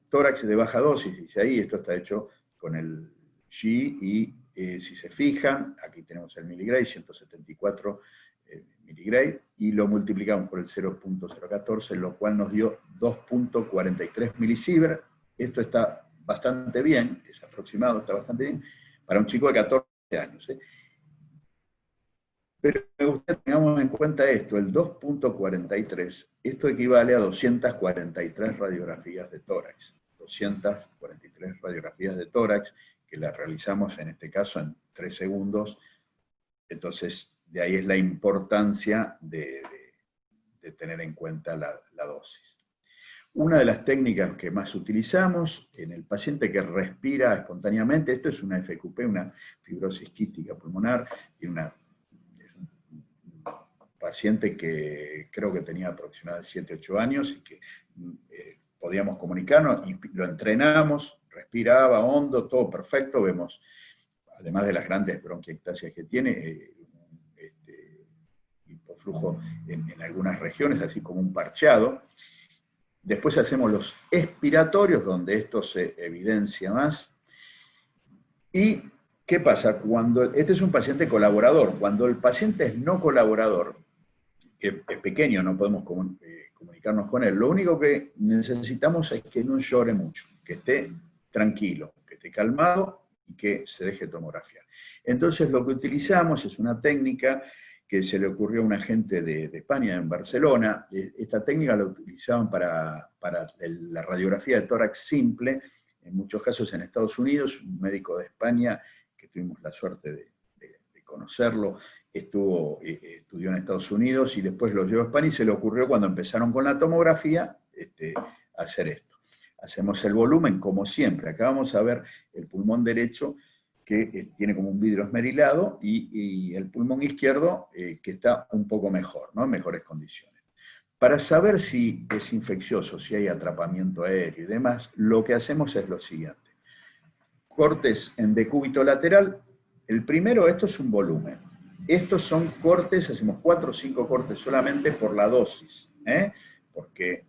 tórax de baja dosis, dice ahí, esto está hecho con el G, y si se fijan, aquí tenemos el miligray, 174 miligray, y lo multiplicamos por el 0.014, lo cual nos dio 2.43 milisievert. Esto está bastante bien, es aproximado, está bastante bien, para un chico de 14 años. Pero me gustaría que tengamos en cuenta esto, el 2.43, esto equivale a 243 radiografías de tórax. 243 radiografías de tórax, que las realizamos en este caso en 3 segundos, entonces de ahí es la importancia de tener en cuenta la dosis. Una de las técnicas que más utilizamos en el paciente que respira espontáneamente, esto es una FQP, una fibrosis quística pulmonar, y es un paciente que creo que tenía aproximadamente 7, 8 años y que podíamos comunicarnos y lo entrenamos, respiraba hondo, todo perfecto, vemos, además de las grandes bronquiectasias que tiene, hipoflujo en algunas regiones, así como un parcheado. Después hacemos los expiratorios, donde esto se evidencia más. ¿Y qué pasa? Este es un paciente colaborador. Cuando el paciente es no colaborador, que es pequeño, no podemos comunicarnos con él, lo único que necesitamos es que no llore mucho, que esté tranquilo, que esté calmado y que se deje tomografiar. Entonces lo que utilizamos es una técnica que se le ocurrió a un agente de España, en Barcelona. Esta técnica la utilizaban para la radiografía de tórax simple, en muchos casos en Estados Unidos. Un médico de España, que tuvimos la suerte de conocerlo, estudió en Estados Unidos y después lo llevó a España, y se le ocurrió, cuando empezaron con la tomografía, hacer esto. Hacemos el volumen como siempre. Acá vamos a ver el pulmón derecho, que tiene como un vidrio esmerilado, y el pulmón izquierdo, que está un poco mejor, ¿no? En mejores condiciones. Para saber si es infeccioso, si hay atrapamiento aéreo y demás, lo que hacemos es lo siguiente. Cortes en decúbito lateral. El primero, esto es un volumen. Estos son cortes, hacemos 4 o 5 cortes solamente por la dosis, porque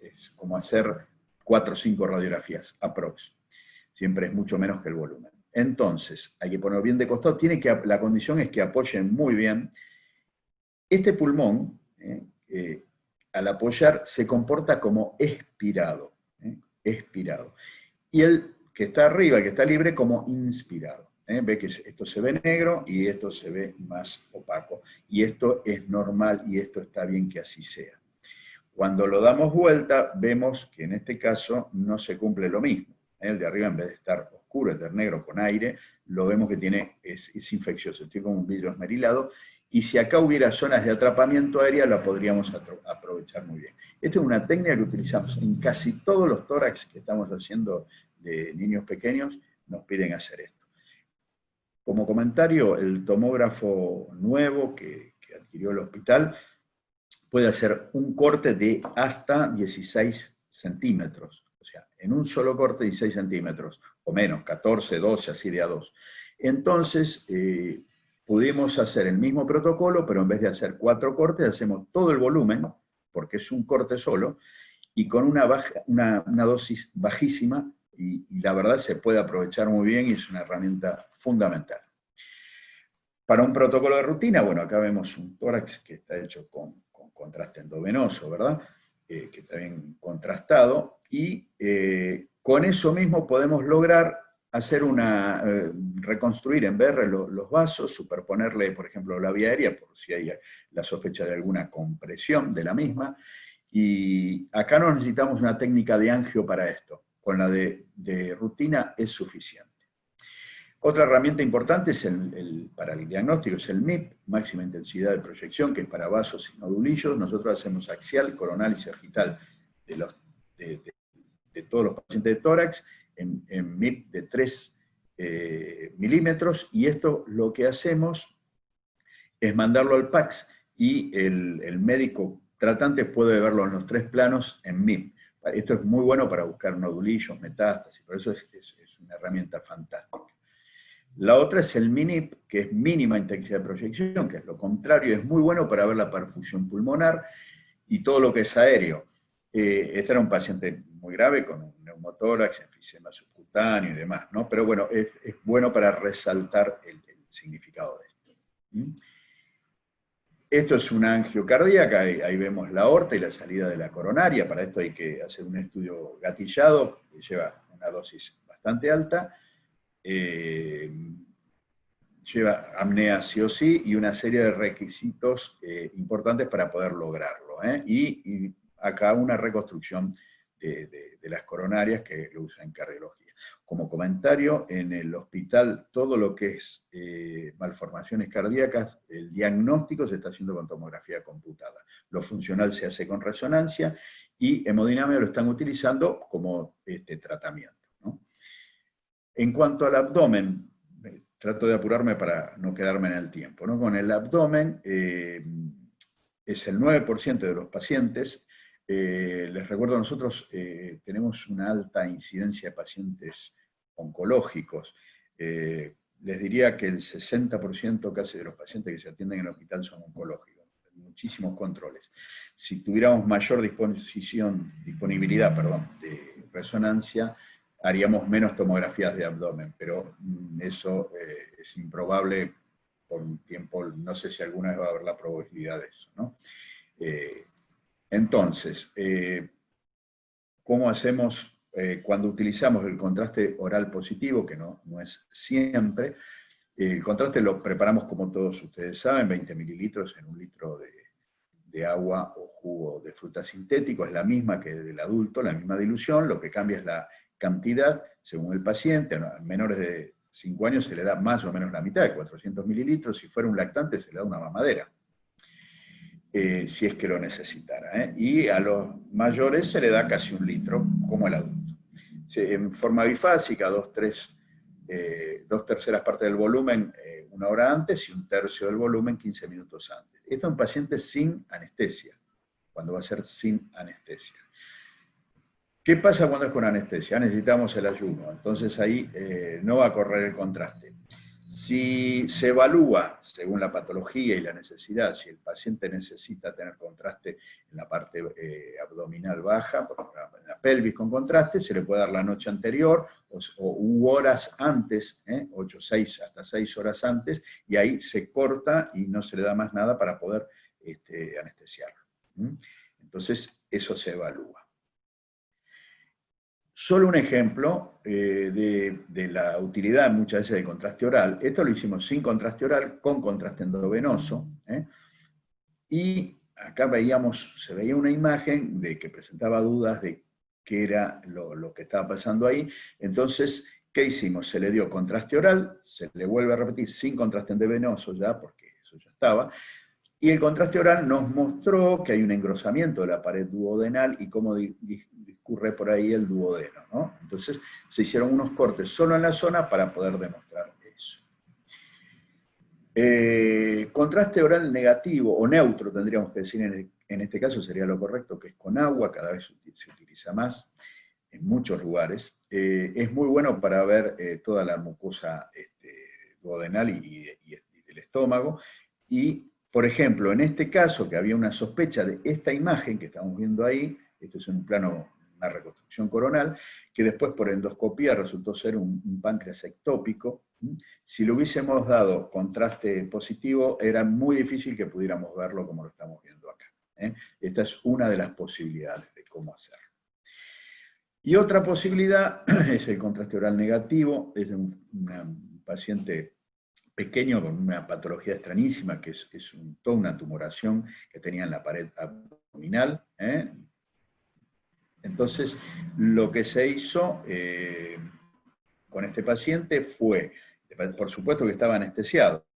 es como hacer 4 o 5 radiografías, aprox. Siempre es mucho menos que el volumen. Entonces, hay que ponerlo bien de costado. La condición es que apoyen muy bien. Este pulmón, al apoyar, se comporta como expirado. Expirado. Y el que está arriba, el que está libre, como inspirado. Ve que esto se ve negro y esto se ve más opaco. Y esto es normal y esto está bien que así sea. Cuando lo damos vuelta, vemos que en este caso no se cumple lo mismo. El de arriba, en vez de estar oscuro, es de negro con aire, lo vemos que es infeccioso, tiene como un vidrio esmerilado, y si acá hubiera zonas de atrapamiento aéreo, la podríamos aprovechar muy bien. Esta es una técnica que utilizamos en casi todos los tórax que estamos haciendo de niños pequeños, nos piden hacer esto. Como comentario, el tomógrafo nuevo que adquirió el hospital puede hacer un corte de hasta 16 centímetros. O sea, en un solo corte 16 centímetros, o menos, 14, 12, así de a 2. Entonces, pudimos hacer el mismo protocolo, pero en vez de hacer 4 cortes, hacemos todo el volumen, porque es un corte solo, y con una dosis bajísima, y la verdad se puede aprovechar muy bien y es una herramienta fundamental. Para un protocolo de rutina, bueno, acá vemos un tórax que está hecho con contraste endovenoso, ¿verdad? Que está bien contrastado, y con eso mismo podemos lograr hacer reconstruir en VR los vasos, superponerle, por ejemplo, la vía aérea, por si hay la sospecha de alguna compresión de la misma, y acá no necesitamos una técnica de angio para esto, con la de rutina es suficiente. Otra herramienta importante es para el diagnóstico, es el MIP, máxima intensidad de proyección, que es para vasos y nodulillos. Nosotros hacemos axial, coronal y sagital de todos los pacientes de tórax, en MIP de 3 milímetros, y esto lo que hacemos es mandarlo al PACS, y el médico tratante puede verlo en los 3 planos en MIP. Esto es muy bueno para buscar nodulillos, metástasis, por eso es una herramienta fantástica. La otra es el MINIP, que es mínima intensidad de proyección, que es lo contrario, es muy bueno para ver la perfusión pulmonar y todo lo que es aéreo. Este era un paciente muy grave con un neumotórax, enfisema subcutáneo y demás, ¿no? Pero bueno, es bueno para resaltar el significado de esto. Esto es una angiocardíaca, ahí vemos la aorta y la salida de la coronaria. Para esto hay que hacer un estudio gatillado, que lleva una dosis bastante alta. Lleva apnea sí o sí y una serie de requisitos importantes para poder lograrlo. Y acá una reconstrucción de las coronarias que lo usan en cardiología. Como comentario, en el hospital todo lo que es malformaciones cardíacas, el diagnóstico se está haciendo con tomografía computada. Lo funcional se hace con resonancia y hemodinamia lo están utilizando como tratamiento. En cuanto al abdomen, trato de apurarme para no quedarme en el tiempo, ¿no? Con el abdomen es el 9% de los pacientes. Les recuerdo, nosotros tenemos una alta incidencia de pacientes oncológicos. Les diría que el 60% casi de los pacientes que se atienden en el hospital son oncológicos. Muchísimos controles. Si tuviéramos mayor disponibilidad de resonancia, haríamos menos tomografías de abdomen, pero eso es improbable por un tiempo, no sé si alguna vez va a haber la probabilidad de eso, ¿no? Entonces, ¿cómo hacemos cuando utilizamos el contraste oral positivo, que no es siempre? El contraste lo preparamos, como todos ustedes saben, 20 mililitros en 1 litro de agua o jugo de fruta sintético, es la misma que del adulto, la misma dilución, lo que cambia es la cantidad según el paciente. A menores de 5 años se le da más o menos la mitad, de 400 mililitros, si fuera un lactante se le da una mamadera, si es que lo necesitara, y a los mayores se le da casi 1 litro, como el adulto. En forma bifásica, 2 terceras partes del volumen 1 hora antes y 1/3 del volumen 15 minutos antes. Esto es un paciente sin anestesia, cuando va a ser sin anestesia. ¿Qué pasa cuando es con anestesia? Necesitamos el ayuno, entonces ahí no va a correr el contraste. Si se evalúa, según la patología y la necesidad, si el paciente necesita tener contraste en la parte abdominal baja, por ejemplo, en la pelvis con contraste, se le puede dar la noche anterior u horas antes, 6 hasta 6 horas antes, y ahí se corta y no se le da más nada para poder anestesiarlo. Entonces, eso se evalúa. Solo un ejemplo de la utilidad muchas veces del contraste oral. Esto lo hicimos sin contraste oral, con contraste endovenoso. Y acá se veía una imagen de que presentaba dudas de qué era lo que estaba pasando ahí. Entonces, ¿qué hicimos? Se le dio contraste oral, se le vuelve a repetir sin contraste endovenoso ya, porque eso ya estaba. Y el contraste oral nos mostró que hay un engrosamiento de la pared duodenal y cómo discurre por ahí el duodeno, ¿no? Entonces se hicieron unos cortes solo en la zona para poder demostrar eso. Contraste oral negativo o neutro, tendríamos que decir en este caso, sería lo correcto, que es con agua, cada vez se utiliza más en muchos lugares. Es muy bueno para ver toda la mucosa duodenal y del estómago. Y por ejemplo, en este caso, que había una sospecha de esta imagen que estamos viendo ahí, esto es un plano una reconstrucción coronal, que después por endoscopía resultó ser un páncreas ectópico. Si le hubiésemos dado contraste positivo, era muy difícil que pudiéramos verlo como lo estamos viendo acá. Esta es una de las posibilidades de cómo hacerlo. Y otra posibilidad es el contraste oral negativo, es de un paciente pequeño con una patología extrañísima, que es toda una tumoración que tenía en la pared abdominal. Entonces, lo que se hizo con este paciente fue, por supuesto que estaba anestesiado,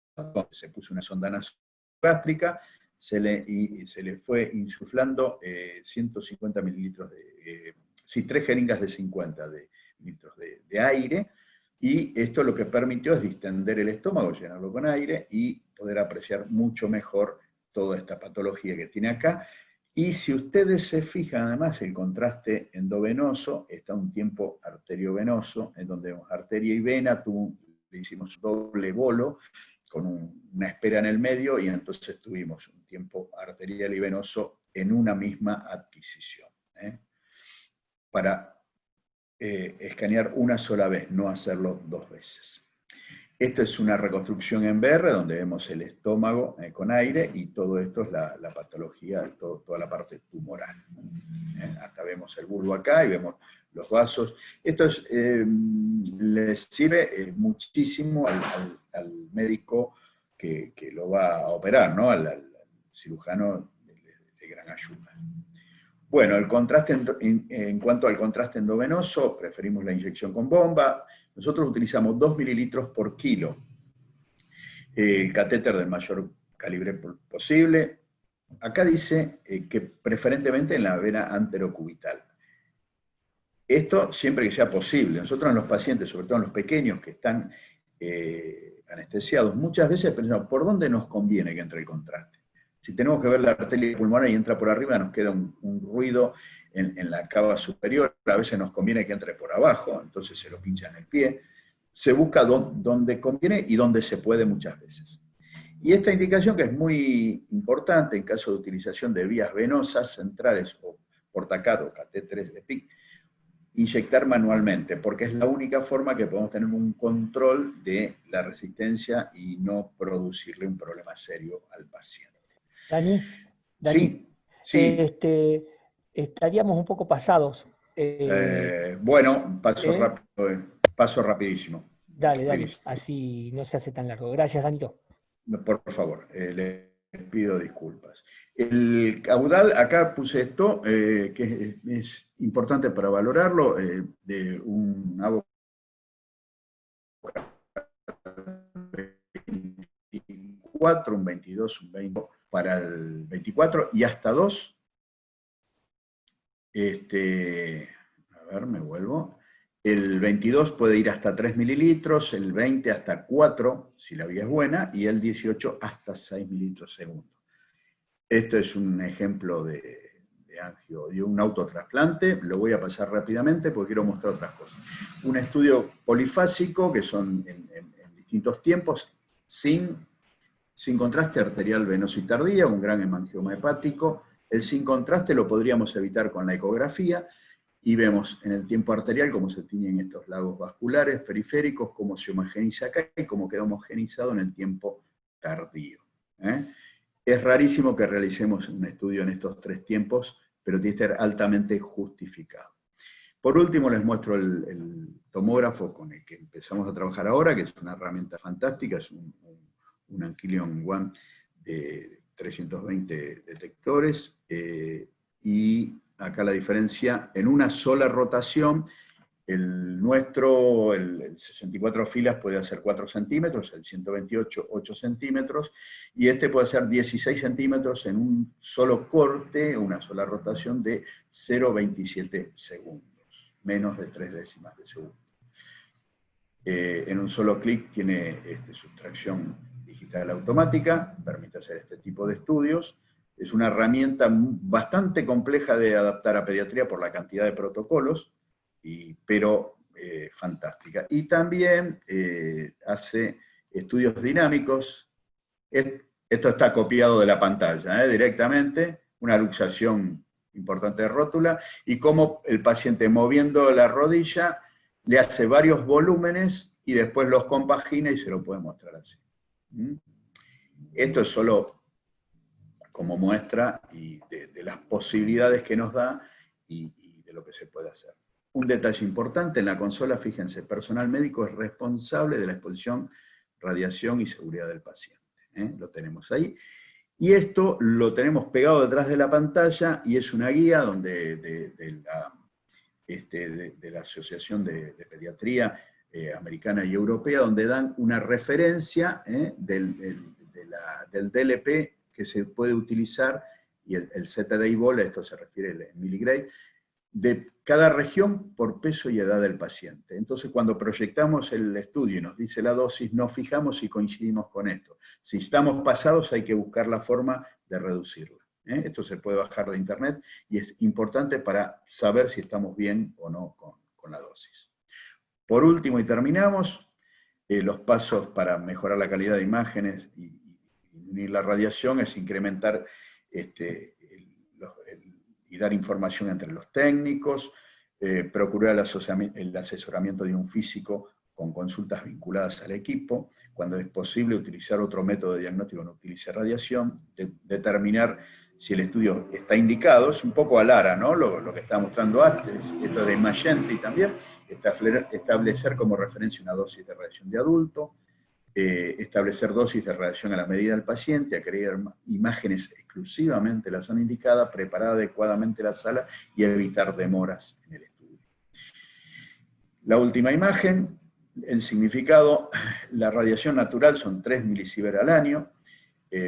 se puso una sonda nasogástrica, se le fue insuflando 150 mililitros de... 3 jeringas de 50 litros de aire, y esto lo que permitió es distender el estómago, llenarlo con aire, y poder apreciar mucho mejor toda esta patología que tiene acá. Y si ustedes se fijan, además, el contraste endovenoso está un tiempo arteriovenoso, en donde arteria y vena, le hicimos doble bolo, con una espera en el medio, y entonces tuvimos un tiempo arterial y venoso en una misma adquisición. Para escanear una sola vez, no hacerlo 2 veces. Esto es una reconstrucción en VR, donde vemos el estómago con aire, y todo esto es la patología, toda la parte tumoral. Hasta vemos el bulbo acá y vemos los vasos. Esto les sirve muchísimo al médico que lo va a operar, ¿no? Al cirujano de gran ayuda. Bueno, el contraste en cuanto al contraste endovenoso, preferimos la inyección con bomba. Nosotros utilizamos 2 mililitros por kilo. El catéter del mayor calibre posible. Acá dice que preferentemente en la vena anterocubital. Esto siempre que sea posible. Nosotros en los pacientes, sobre todo en los pequeños que están anestesiados, muchas veces pensamos, ¿por dónde nos conviene que entre el contraste? Si tenemos que ver la arteria pulmonar y entra por arriba, nos queda un ruido en la cava superior, a veces nos conviene que entre por abajo, entonces se lo pincha en el pie. Se busca donde conviene y donde se puede muchas veces. Y esta indicación, que es muy importante en caso de utilización de vías venosas centrales o portacat o catéteres de PIC, inyectar manualmente, porque es la única forma que podemos tener un control de la resistencia y no producirle un problema serio al paciente. Dani, sí. Estaríamos un poco pasados. Bueno, paso rapidísimo. Dale, así no se hace tan largo. Gracias, Danilo. Por favor, les pido disculpas. El caudal, acá puse esto, que es importante para valorarlo, de un ABO 24, un 22, un 20 para el 24 y hasta 2. A ver, me vuelvo. El 22 puede ir hasta 3 mililitros, el 20 hasta 4, si la vía es buena, y el 18 hasta 6 mililitros segundo. Esto es un ejemplo de angio, de un autotrasplante. Lo voy a pasar rápidamente porque quiero mostrar otras cosas. Un estudio polifásico, que son en distintos tiempos, sin contraste arterial venoso y tardía, un gran hemangioma hepático. El sin contraste lo podríamos evitar con la ecografía, y vemos en el tiempo arterial cómo se tiñen estos lagos vasculares periféricos, cómo se homogeniza acá y cómo queda homogenizado en el tiempo tardío. Es rarísimo que realicemos un estudio en estos 3 tiempos, pero tiene que ser altamente justificado. Por último, les muestro el tomógrafo con el que empezamos a trabajar ahora, que es una herramienta fantástica, es un Ankylion One de 320 detectores, y acá la diferencia, en una sola rotación, el nuestro, el 64 filas puede hacer 4 centímetros, el 128, 8 centímetros, y este puede hacer 16 centímetros en un solo corte, una sola rotación de 0,27 segundos, menos de 3 décimas de segundo. En un solo clic tiene sustracción digital automática, permite hacer este tipo de estudios. Es una herramienta bastante compleja de adaptar a pediatría por la cantidad de protocolos, pero fantástica. Y también hace estudios dinámicos. Esto está copiado de la pantalla, directamente, una luxación importante de rótula, y cómo el paciente moviendo la rodilla le hace varios volúmenes y después los compagina y se lo puede mostrar así. Esto es solo como muestra de las posibilidades que nos da y de lo que se puede hacer. Un detalle importante, en la consola, fíjense, personal médico es responsable de la exposición, radiación y seguridad del paciente. Lo tenemos ahí. Y esto lo tenemos pegado detrás de la pantalla y es una guía donde, de la Asociación de Pediatría Americana y Europea, donde dan una referencia del DLP que se puede utilizar, y el ZDI-BOL, a esto se refiere en miligrade, de cada región por peso y edad del paciente. Entonces, cuando proyectamos el estudio y nos dice la dosis, nos fijamos si coincidimos con esto. Si estamos pasados, hay que buscar la forma de reducirla. Esto se puede bajar de internet y es importante para saber si estamos bien o no con la dosis. Por último, y terminamos, los pasos para mejorar la calidad de imágenes y disminuir la radiación es incrementar y dar información entre los técnicos, procurar el asesoramiento de un físico con consultas vinculadas al equipo, cuando es posible utilizar otro método de diagnóstico, no utilice radiación, determinar si el estudio está indicado, es un poco a Lara, ¿no? Lo que estaba mostrando antes, esto de Magentry también, establecer como referencia una dosis de radiación de adulto, establecer dosis de radiación a la medida del paciente, a crear imágenes exclusivamente la zona indicada, preparar adecuadamente la sala y evitar demoras en el estudio. La última imagen, el significado, la radiación natural son 3 milisievert al año,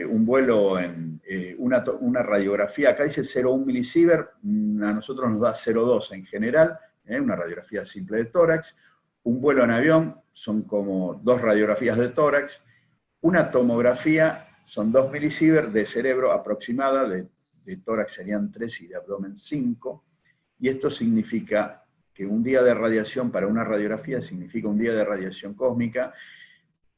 un vuelo en una radiografía, acá dice 0,1 milisievert, a nosotros nos da 0,2 en general, una radiografía simple de tórax. Un vuelo en avión son como 2 radiografías de tórax. Una tomografía son 2 milisievert de cerebro aproximada, de tórax serían 3 y de abdomen 5. Y esto significa que un día de radiación para una radiografía significa un día de radiación cósmica,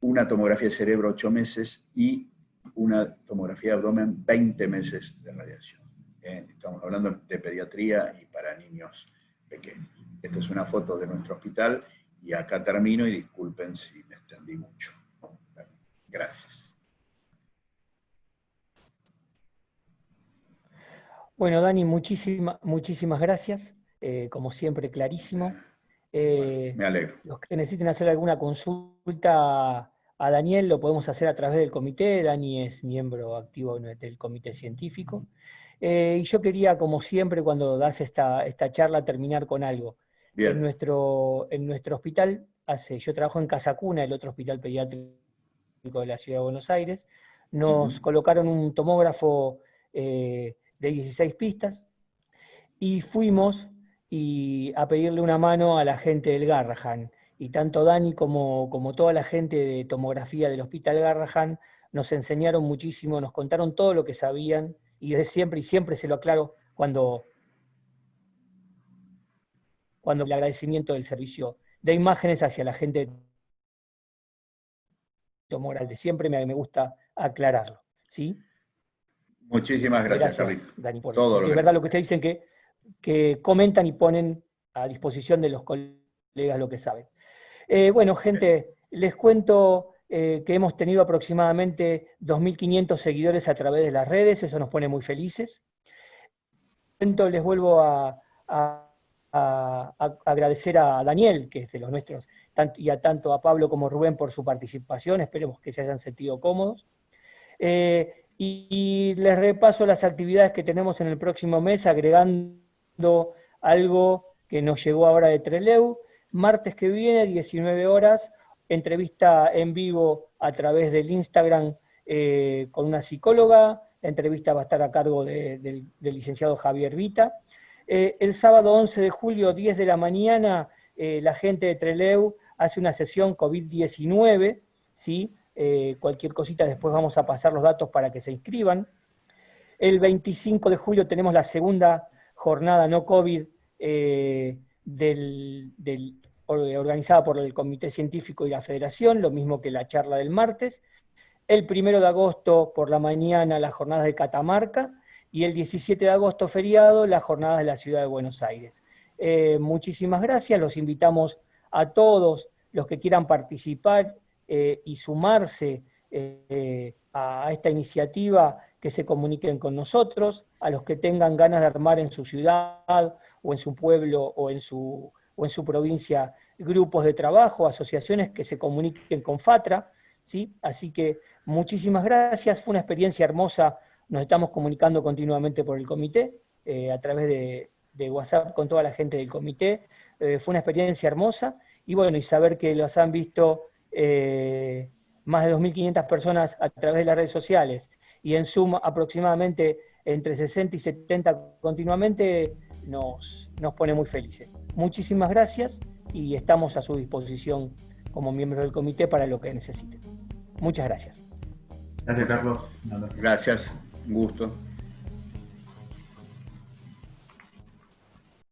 una tomografía de cerebro 8 meses y una tomografía de abdomen 20 meses de radiación. Estamos hablando de pediatría y para niños pequeños. Esta es una foto de nuestro hospital. Y acá termino y disculpen si me extendí mucho. Gracias. Bueno, Dani, muchísimas gracias. Como siempre, clarísimo. Me alegro. Los que necesiten hacer alguna consulta a Daniel, lo podemos hacer a través del comité. Dani es miembro activo del comité científico. Y yo quería, como siempre, cuando das esta charla, terminar con algo. Bien. En nuestro hospital, yo trabajo en Casa Cuna, el otro hospital pediátrico de la Ciudad de Buenos Aires, nos colocaron un tomógrafo de 16 pistas, y fuimos a pedirle una mano a la gente del Garrahan, y tanto Dani como toda la gente de tomografía del Hospital Garrahan nos enseñaron muchísimo, nos contaron todo lo que sabían, y desde siempre se lo aclaro cuando el agradecimiento del servicio de imágenes hacia la gente tomografía. Siempre me gusta aclararlo, ¿sí? Muchísimas gracias, Carlitos. Dani, Todo porque es verdad lo que ustedes dicen, que comentan y ponen a disposición de los colegas lo que saben. Bueno, gente, les cuento que hemos tenido aproximadamente 2.500 seguidores a través de las redes, eso nos pone muy felices. Les vuelvo a agradecer a Daniel, que es de los nuestros, y tanto a Pablo como a Rubén por su participación, esperemos que se hayan sentido cómodos. Y les repaso las actividades que tenemos en el próximo mes, agregando algo que nos llegó ahora de Trelew. Martes que viene, 19 horas, entrevista en vivo a través del Instagram con una psicóloga. La entrevista va a estar a cargo del licenciado Javier Vita. El sábado 11 de julio, 10 de la mañana, la gente de Trelew hace una sesión COVID-19, ¿sí? Cualquier cosita después vamos a pasar los datos para que se inscriban. El 25 de julio tenemos la segunda jornada no COVID organizada por el Comité Científico y la Federación, lo mismo que la charla del martes. El 1 de agosto por la mañana las jornadas de Catamarca, y el 17 de agosto feriado, las jornadas de la Ciudad de Buenos Aires. Muchísimas gracias, los invitamos a todos los que quieran participar y sumarse a esta iniciativa, que se comuniquen con nosotros, a los que tengan ganas de armar en su ciudad o en su pueblo o en su provincia grupos de trabajo, asociaciones, que se comuniquen con FATRA, ¿sí? Así que muchísimas gracias, fue una experiencia hermosa, nos estamos comunicando continuamente por el comité, a través de WhatsApp con toda la gente del comité, fue una experiencia hermosa, y bueno, y saber que los han visto más de 2.500 personas a través de las redes sociales, y en Zoom aproximadamente entre 60 y 70 continuamente, nos pone muy felices. Muchísimas gracias, y estamos a su disposición como miembros del comité para lo que necesiten. Muchas gracias. Gracias, Carlos. Gracias, un gusto.